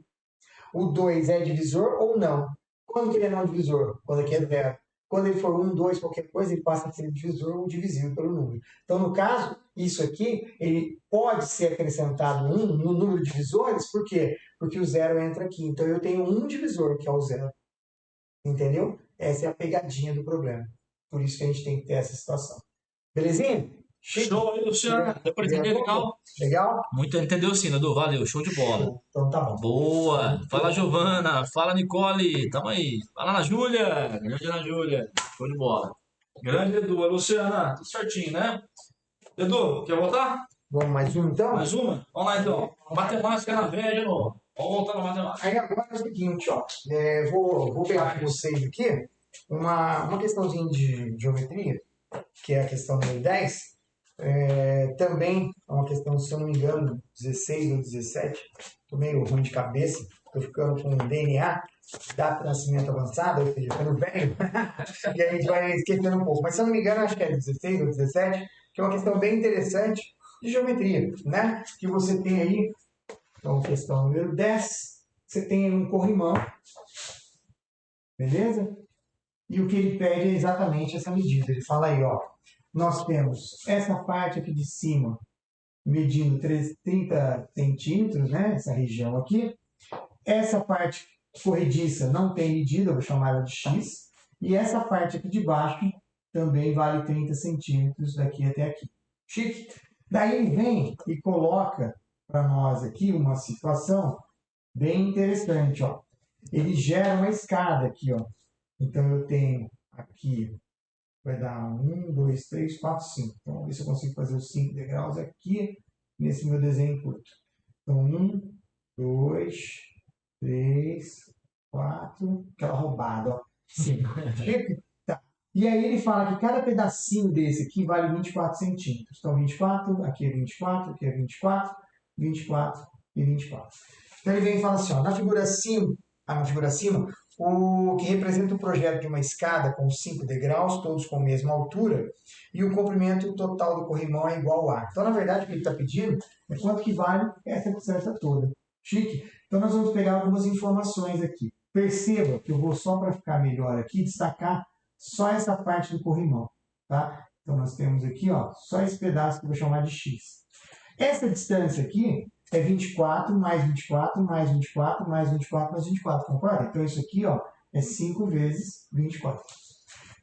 O 2 é divisor ou não? Quando que ele é não divisor? Quando aqui é 0. Quando ele for 1, 2, qualquer coisa, ele passa a ser divisor ou divisível pelo número. Então, no caso, isso aqui, ele pode ser acrescentado 1 no número de divisores, por quê? Porque o 0 entra aqui. Então, eu tenho um divisor, que é o 0. Entendeu? Essa é a pegadinha do problema. Por isso que a gente tem que ter essa situação. Belezinha? Show aí, Luciano. Deu para entender legal? Legal? Muito entendeu sim, Edu. Valeu, show de bola. Então tá bom. Boa. Fala, Giovana. Fala, Nicole. Tamo aí. Fala na Júlia. Grande Ana Júlia. Show de bola. Grande Edu. Luciana, tudo certinho, né? Edu, quer voltar? Vamos mais um então? Mais uma? Vamos lá então. Matemática na veia de novo. Vamos voltar na matemática. Aí agora é o seguinte, ó. Vou pegar com vocês aqui uma questãozinha de geometria, que é a questão número 10. Também é uma questão, se eu não me engano, 16 ou 17. Estou meio ruim de cabeça. Estou ficando com DNA, data de nascimento avançada, ou seja, ficando velho. E a gente vai esquecendo um pouco. Mas se eu não me engano, acho que é 16 ou 17, que é uma questão bem interessante de geometria, né? Que você tem aí Então, questão número 10, você tem um corrimão, beleza? E o que ele pede é exatamente essa medida. Ele fala aí, ó, nós temos essa parte aqui de cima medindo 30 centímetros, né? Essa região aqui. Essa parte corrediça não tem medida, eu vou chamar ela de X. E essa parte aqui de baixo também vale 30 centímetros daqui até aqui. Chique? Daí ele vem e coloca para nós aqui uma situação bem interessante, ó. Ele gera uma escada aqui, ó. Então eu tenho aqui, vai dar 1, 2, 3, 4, 5. Então vamos ver se eu consigo fazer os 5 degraus aqui nesse meu desenho curto. Então 1, 2, 3, 4, aquela roubada, ó. 5. Tá. E aí ele fala que cada pedacinho desse aqui vale 24 centímetros. Então 24, aqui é 24, aqui é 24, 24 e 24. Então ele vem e fala assim, ó, na figura acima, o que representa o projeto de uma escada com 5 degraus, todos com a mesma altura, e o comprimento total do corrimão é igual a. Então, na verdade, o que ele está pedindo é quanto que vale essa distância toda. Chique? Então, nós vamos pegar algumas informações aqui. Perceba que eu vou só para ficar melhor aqui, destacar só essa parte do corrimão. Tá? Então, nós temos aqui ó, só esse pedaço que eu vou chamar de X. Essa distância aqui é 24 mais 24 mais 24 mais 24 mais 24, concorda? Então, isso aqui ó, é 5 vezes 24.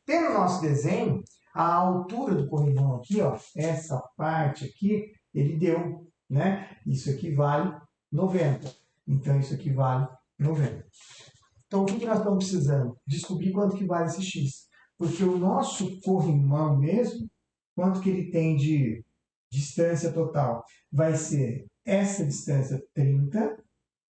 Pelo nosso desenho, a altura do corrimão aqui, ó, essa parte aqui, ele deu, né? Isso aqui vale 90. Então, isso aqui vale 90. Então, o que nós estamos precisando? Descobrir quanto que vale esse X. Porque o nosso corrimão mesmo, quanto que ele tem de distância total? Vai ser essa distância 30,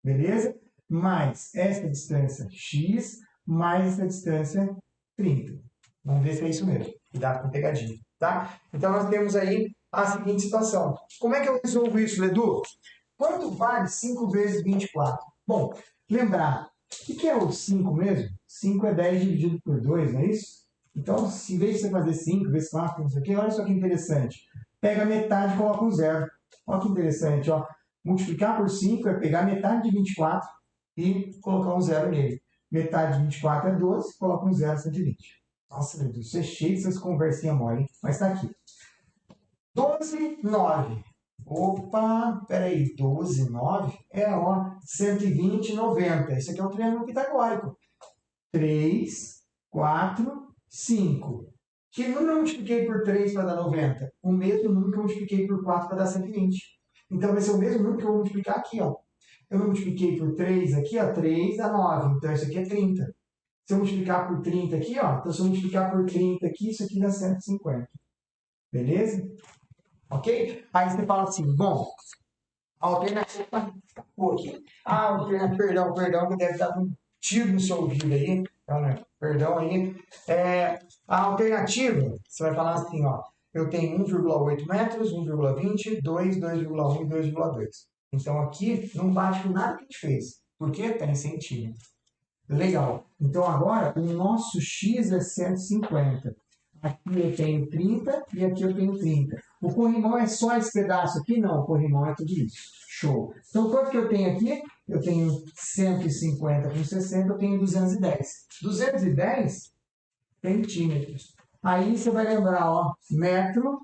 beleza? Mais essa distância X, mais essa distância 30. Vamos ver se é isso mesmo. Cuidado com pegadinha, tá? Então, nós temos aí a seguinte situação. Como é que eu resolvo isso, Ledu? Quanto vale 5 vezes 24? Bom, lembrar, o que é o 5 mesmo? 5 é 10 dividido por 2, não é isso? Então, em vez de você fazer 5 vezes 4, não sei o quê, olha só que interessante. Pega metade e coloca um zero. Olha que interessante, ó. Multiplicar por 5 é pegar metade de 24 e colocar um zero nele. Metade de 24 é 12, coloca um zero 120. Nossa, meu Deus, isso é cheio dessas conversinhas mole, mas está aqui. 12, 9. Opa, peraí, 12, 9 é, ó, 120, 90. Isso aqui é um triângulo pitagórico. 3, 4, 5. Que número eu multipliquei por 3 para dar 90? O mesmo número que eu multipliquei por 4 para dar 120. Então, vai ser o mesmo número que eu vou multiplicar aqui, ó. Eu multipliquei por 3 aqui, ó, 3 dá 9. Então, isso aqui é 30. Se eu multiplicar por 30 aqui, ó, então se eu multiplicar por 30 aqui, isso aqui dá 150. Beleza? Ok? Aí você fala assim, bom, a alternativa... Pô, aqui. Ah, alternativa, perdão, que deve estar um tiro no seu ouvido aí. Então, né, perdão aí. A alternativa, você vai falar assim, ó, eu tenho 1,8 metros, 1,20, 2, 2,1 e 2,2. Então, aqui não bate com nada que a gente fez. Por quê? Está em centímetro. Legal. Então, agora, o nosso X é 150. Aqui eu tenho 30 e aqui eu tenho 30. O corrimão é só esse pedaço aqui? Não, o corrimão é tudo isso. Show. Então, quanto que eu tenho aqui? Eu tenho 150 com 60, eu tenho 210. 210 centímetros. Aí você vai lembrar, ó, metro,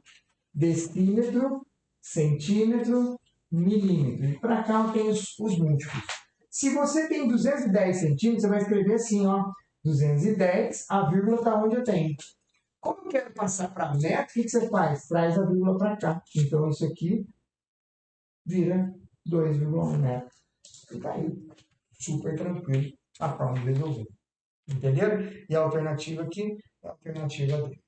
decímetro, centímetro, milímetro. E para cá eu tenho os múltiplos. Se você tem 210 centímetros, você vai escrever assim, ó, 210, a vírgula está onde eu tenho. Como eu quero passar para metro, o que você faz? Traz a vírgula para cá. Então, isso aqui vira 2,1 metros. E tá aí. Super tranquilo. A forma de resolver. Entenderam? E a alternativa aqui é a alternativa D.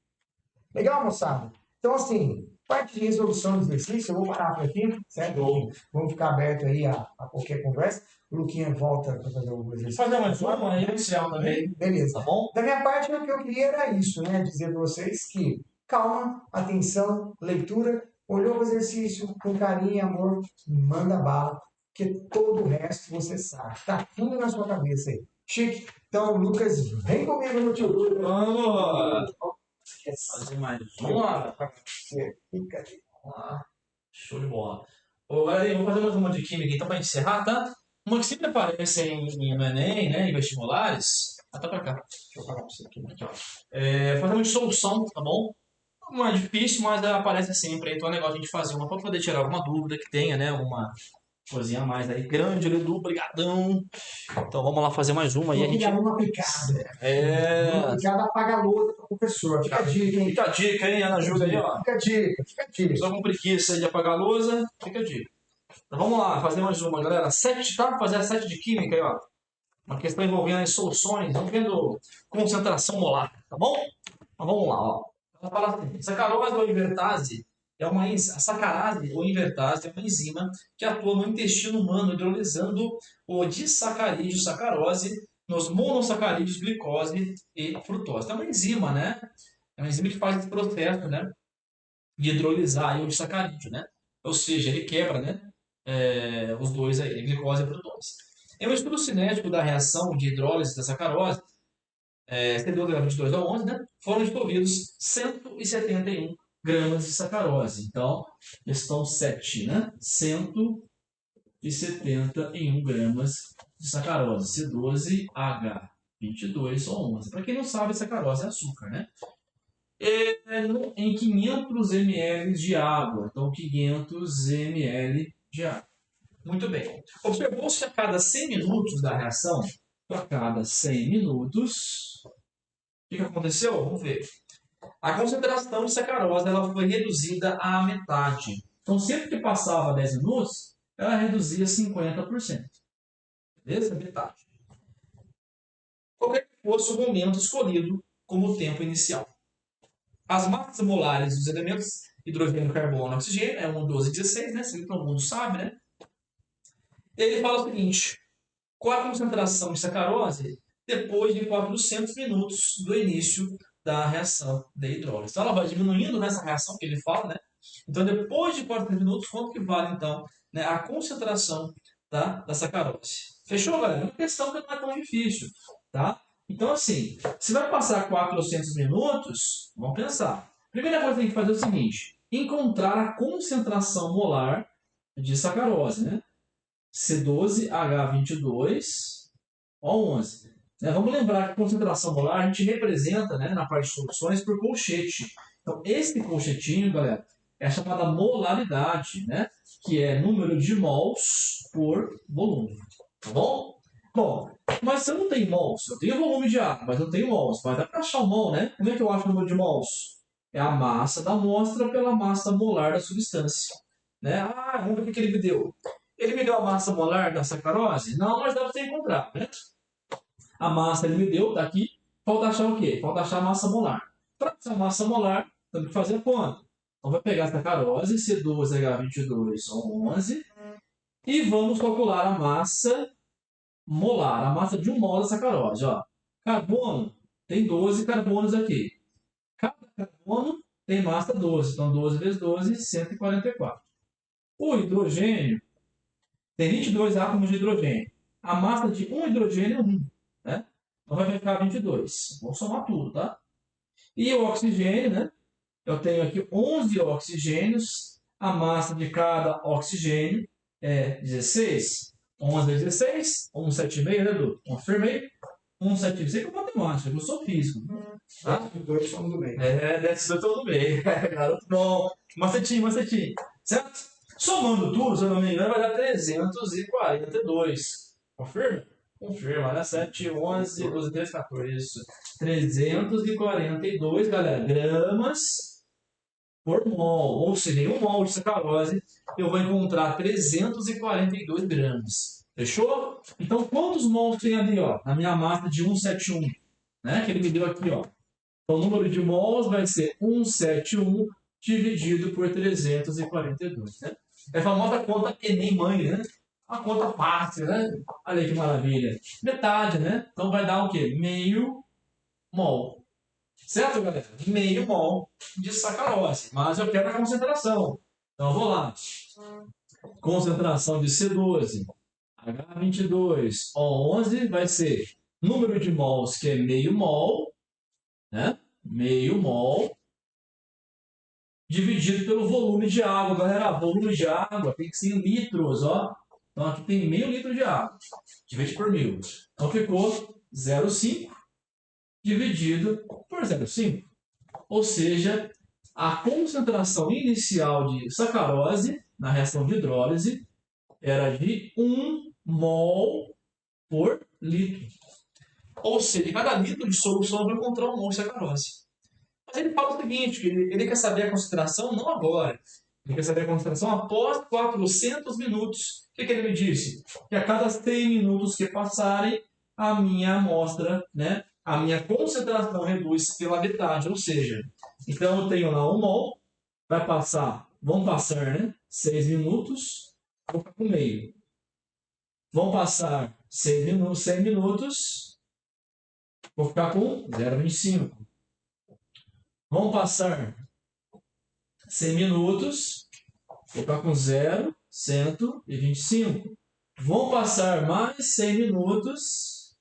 Legal, moçada? Então, assim, parte de resolução do exercício, eu vou parar por aqui, certo? Vamos ficar aberto aí a qualquer conversa. O Luquinha volta para fazer o exercício. Fazer mais uma aí inicial também. Beleza. Tá bom? Da minha parte, o que eu queria era isso, né? Dizer para vocês que calma, atenção, leitura, olhou o exercício com carinho e amor, manda bala, porque todo o resto você sabe. Tá tudo na sua cabeça aí. Chique. Então, Lucas, vem comigo no tio. Vamos fazer mais uma. Fica aí. Vamos lá. Show de bola. Ô, galera, vamos fazer mais uma de química então para encerrar, tá? Uma que sempre aparece no Enem, né, em vestibulares. Até pra cá. Deixa eu falar pra você aqui. Aqui, ó. Fazer uma solução, tá bom? Não é difícil, mas ela aparece sempre. Então é legal a gente fazer uma para poder tirar alguma dúvida que tenha, né? Uma coisinha a mais aí. Grande, Edu, brigadão. Então vamos lá fazer mais uma aí. A gente... aluno aplicado. Aluno aplicado apaga a lousa para o professor. Fica a dica, hein? Fica a dica, hein, Ana Júlia aí, ó. Fica a dica. Só com preguiça aí de apagar a lousa, fica a dica. Então vamos lá, fazer mais uma, galera. 7, tá? Fazer a 7 de química aí, ó. Uma questão envolvendo as soluções, envolvendo concentração molar, tá bom? Então vamos lá, ó. Ela fala assim, sacarose ou invertase a sacarase ou invertase é uma enzima que atua no intestino humano hidrolisando o disacarídeo sacarose nos monossacarídeos glicose e frutose. Então é uma enzima, né? É uma enzima que faz esse processo, né? De hidrolisar aí o disacarídeo, né? Ou seja, ele quebra, né? Os dois aí, glicose e frutose. Em um estudo cinético da reação de hidrólise da sacarose, C12H22O11, né, foram distribuídos 171 gramas de sacarose. Então, questão 7, né? 171 gramas de sacarose, C12H22O11. Para quem não sabe, sacarose é açúcar, né? Em 500 ml de água. Então, 500 ml de água. Muito bem. Observou-se a cada 100 minutos da reação, a cada 100 minutos, o que aconteceu? Vamos ver. A concentração de sacarose ela foi reduzida à metade. Então, sempre que passava 10 minutos, ela reduzia 50%. Beleza? Metade. Qualquer que fosse o momento escolhido como tempo inicial. As massas molares dos elementos hidrogênio, carbono e oxigênio é 1, 12 e 16, né? Isso que todo mundo sabe, né? Ele fala o seguinte: qual a concentração de sacarose depois de 400 minutos do início da reação de hidrólise? Então ela vai diminuindo nessa reação que ele fala, né? Então depois de 400 minutos, quanto que vale então, né, a concentração da sacarose? Fechou, galera? É uma questão que não é tão difícil, tá? Então assim, se vai passar 400 minutos, vamos pensar. Primeira coisa que tem que fazer é o seguinte: encontrar a concentração molar de sacarose, né? C12H22O11. Vamos lembrar que a concentração molar a gente representa, né, na parte de soluções por colchete. Então, esse colchetinho, galera, é a chamada molaridade, né, que é número de mols por volume. Tá bom? Bom, mas se eu não tenho mols, eu tenho volume de água, mas não tenho mols. Mas dá para achar o mol, né? Como é que eu acho o número de mols? É a massa da amostra pela massa molar da substância. Né? Vamos ver o que ele me deu. Ele me deu a massa molar da sacarose? Não, mas dá para você encontrar, né? A massa ele me deu, tá aqui. Falta achar o quê? Falta achar a massa molar. Para achar a massa molar, temos que fazer a conta. Então, vai pegar a sacarose, C12H22O11, e vamos calcular a massa molar, a massa de um mol da sacarose. Ó. Carbono, tem 12 carbonos aqui. Cada carbono tem massa 12. Então, 12 vezes 12, 144. O hidrogênio tem 22 átomos de hidrogênio. A massa de um hidrogênio é 1. Né? Então vai ficar 22. Vou somar tudo, tá? E o oxigênio, né? Eu tenho aqui 11 oxigênios. A massa de cada oxigênio é 16. 11 vezes 16, 1,76, né, Edu? Confirmei. 1,76 que é matemática, eu sou físico. Tá? Os dois estão do bem. Desses dois estão do bem. Garoto bom. Macetinho. Certo? Somando tudo, se eu não me engano, vai dar 342. Confirma? Confirma, né? 7, 11, 12, 13, 14. Isso. 342, galera, gramas por mol. Ou seja, em um mol de sacarose, eu vou encontrar 342 gramas. Fechou? Então, quantos mols tem ali, ó? Na minha massa de 171, né? Que ele me deu aqui, ó. Então, o número de mols vai ser 171 dividido por 342, né? É a famosa conta Enem Mãe, né? Uma conta fácil, né? Olha aí que maravilha. Metade, né? Então vai dar o quê? Meio mol. Certo, galera? Meio mol de sacarose. Mas eu quero a concentração. Então eu vou lá. Concentração de C12, H22, O11 vai ser número de mols, que é meio mol, né? Meio mol dividido pelo volume de água, galera. Volume de água tem que ser em litros, ó. Então aqui tem meio litro de água, divide por 1000. Então ficou 0,5 dividido por 0,5. Ou seja, a concentração inicial de sacarose na reação de hidrólise era de 1 mol por litro. Ou seja, cada litro de solução vai encontrar 1 mol de sacarose. Mas ele fala o seguinte, que ele quer saber a concentração não agora. Ele quer saber a concentração após 400 minutos. O que ele me disse? Que a cada 100 minutos que passarem, a minha amostra, né, a minha concentração reduz pela metade. Ou seja, então eu tenho lá 1 mol, vão passar, né, 6 minutos, vou ficar com meio. Vão passar 100 minutos, vou ficar com 0,25. Vão passar 100 minutos, vou ficar com 0,125. Vão passar mais 100 minutos,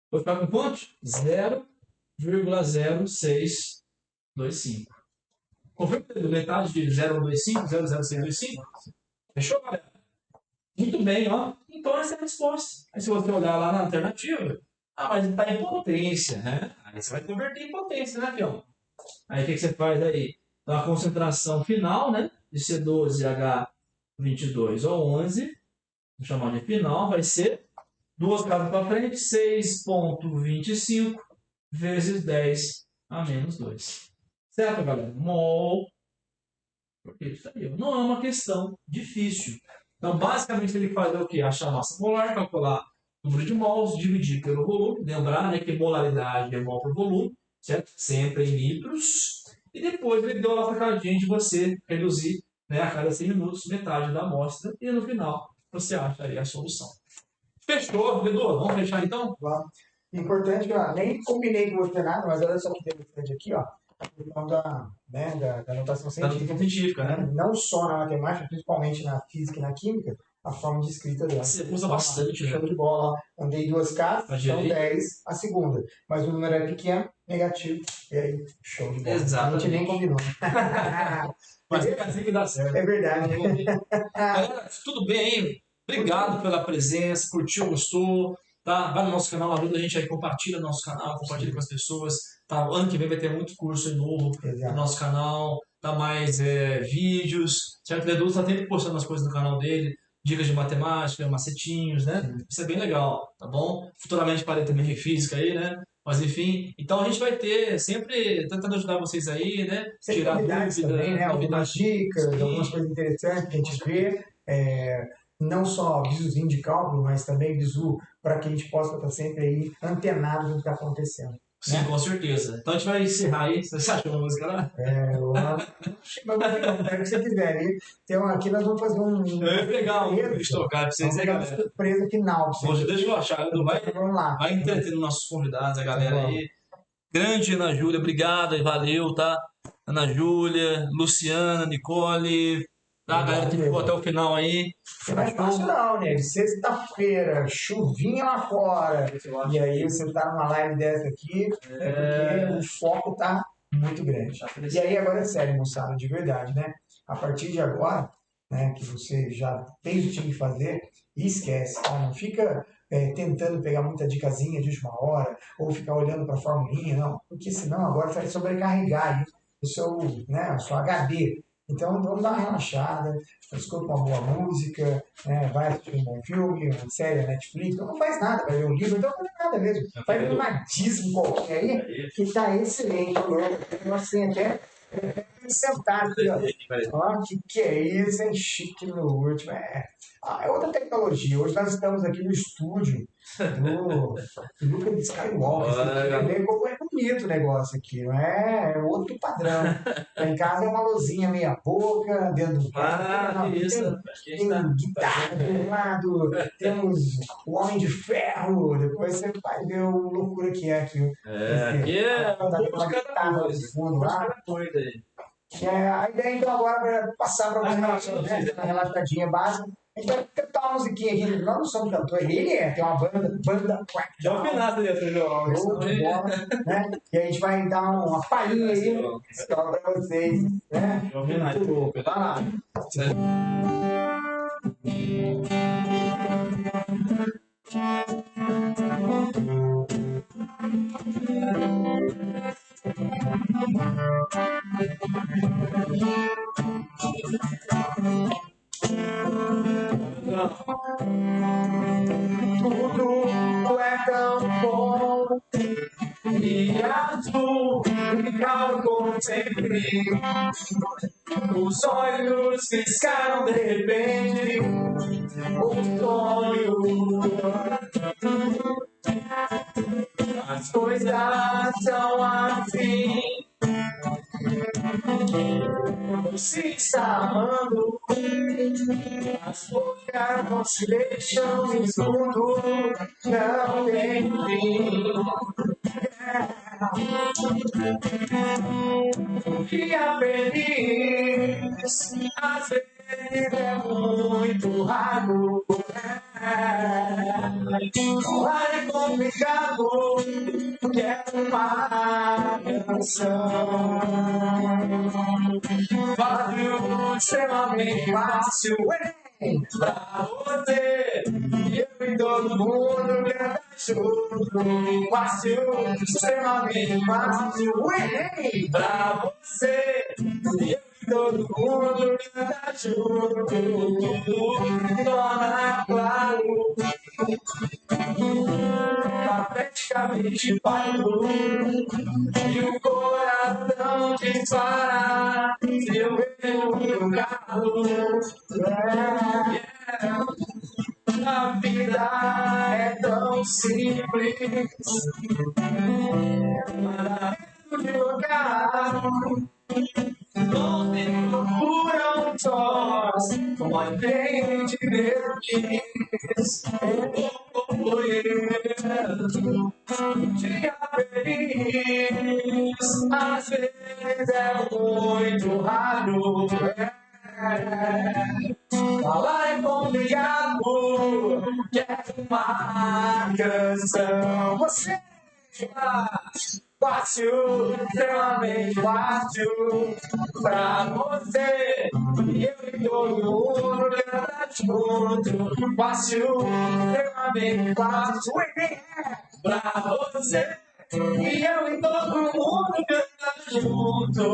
vou ficar com quanto? 0,0625. Confirma metade de 0,25, 0,0625? Fechou, galera? Muito bem, ó. Então essa é a resposta. Aí se você olhar lá na alternativa, mas está em potência, né? Aí você vai converter em potência, né, Fião? Aí o que você faz aí? Então a concentração final, né, de C12H22 ou 11, vou chamar de final, vai ser 2 casas para frente, 6,25 vezes 10 a menos 2. Certo, galera? Mol. Porque isso aí não é uma questão difícil. Então, basicamente, ele faz o quê? Achar a massa molar, calcular o número de mols, dividir pelo volume. Lembrar, né, que molaridade é mol por volume, certo? Sempre em litros. E depois ele deu a sacadinha de você reduzir, né, a cada 100 minutos metade da amostra. E no final você acha aí a solução. Fechou, Edu? Vamos fechar então? Vamos. Importante, ó, nem combinei com você nada, mas olha só que interessante aqui, ó. Da notação científica, né? Não só na matemática, principalmente na física e na química, a forma de escrita dela. Você usa bastante, show de bola. Andei 2 casas, são 10 a segunda. Mas o número é pequeno, negativo, e aí, show de bola. Exatamente. A gente nem combinou. Mas fica assim que dá certo. É verdade. Galera, tudo bem aí? Obrigado pela presença, curtiu, gostou? Tá? Vai no nosso canal, ajuda a gente aí, compartilha no nosso canal, compartilha com as pessoas. Tá? Ano que vem vai ter muito curso novo no nosso canal, tá? Mais vídeos, certo? O Edu está sempre postando as coisas no canal dele, dicas de matemática, macetinhos, né? Isso é bem legal, tá bom? Futuramente parei também física aí, né? Mas enfim, então a gente vai ter sempre tentando ajudar vocês aí, né? Sempre tirar dúvidas também, né? Algumas dicas, algumas coisas interessantes que a gente vê. Não só visozinho de cálculo, mas também visu para que a gente possa estar sempre aí antenado no que está acontecendo. Sim, né? Com certeza. Então a gente vai encerrar aí. Você achou uma música lá? Mas que você quiser. Aqui nós vamos fazer um. Eu ia pegar um estocar para vocês aí, galera. Surpresa final. Poxa, deixa eu achar. Vamos lá. Vai entretendo nossos convidados, a galera aí. Grande Ana Júlia, obrigado e valeu, tá? Ana Júlia, Luciana, Nicole. Tá, galera que ficou até o final aí. Não é fácil não, né? De sexta-feira, chuvinha lá fora. E aí você tá numa live dessa aqui, porque o foco tá muito grande. E aí agora é sério, moçada, de verdade, né? A partir de agora, né, que você já fez o que tinha que fazer, esquece, tá? Não fica tentando pegar muita dicasinha de última hora, ou ficar olhando para a formulinha, não. Porque senão agora vai sobrecarregar aí o seu, né, a sua HD. Então vamos dar uma relaxada, escuta uma boa música, né, vai assistir um bom filme, uma série, Netflix, então não faz nada, vai ler um livro, então não faz nada mesmo. Faz um nadismo qualquer aí, que está excelente. Eu assim até sentado aqui, ó. Que é isso, hein? Chique no último. É outra tecnologia. Hoje nós estamos aqui no estúdio do Luke Skywalker. Você vê como é bonito o negócio aqui, não é? É outro padrão. Lá em casa é uma luzinha meia boca, dentro do carro. Tem guitarra do lado, temos o Homem de Ferro. Depois você vai ver o loucura que é aqui. Aqui é uma guitarra no fundo lá. A ideia então agora é passar para você uma relaxadinha básica, A gente vai cantar uma musiquinha aqui. Nós não somos cantores, ele tem uma banda Já opinasse ali, João. show de bola, né? E a gente vai dar uma palhinha aí só pra vocês, né? Já opinasse, pô. Tá lá. Tudo é tão bom e azul, e calmo como sempre. Os olhos piscaram de repente, um sonho. As coisas são assim. Se está amando, as bocas não se deixam no escuro, não tem fim. Dia feliz, às vezes é muito raro. Falar é complicado, quero uma canção. Fácil, extremamente fácil, pra você. Eu e todo mundo canta junto. Fácil, extremamente fácil, pra você. Eu e todo mundo canta junto. Torna claro. Tá praticamente parado e o coração dispara se eu ver no carro. A vida é tão simples, mas devagar. Não me procuram sós, como a gente mesmo quis. Dia feliz, às vezes é muito raro. Falar é complicado, quero uma canção. Você fácil, extremamente fácil pra você. E eu e todo mundo canta junto. Fácil, extremamente fácil pra você. E eu e todo mundo canta junto.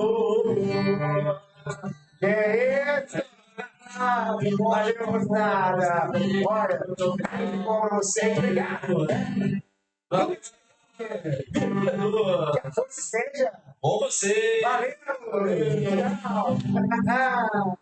É isso! Valeu, moçada! Olha, com vocês, obrigado! Que a força seja! Com você! Valeu! Tchau!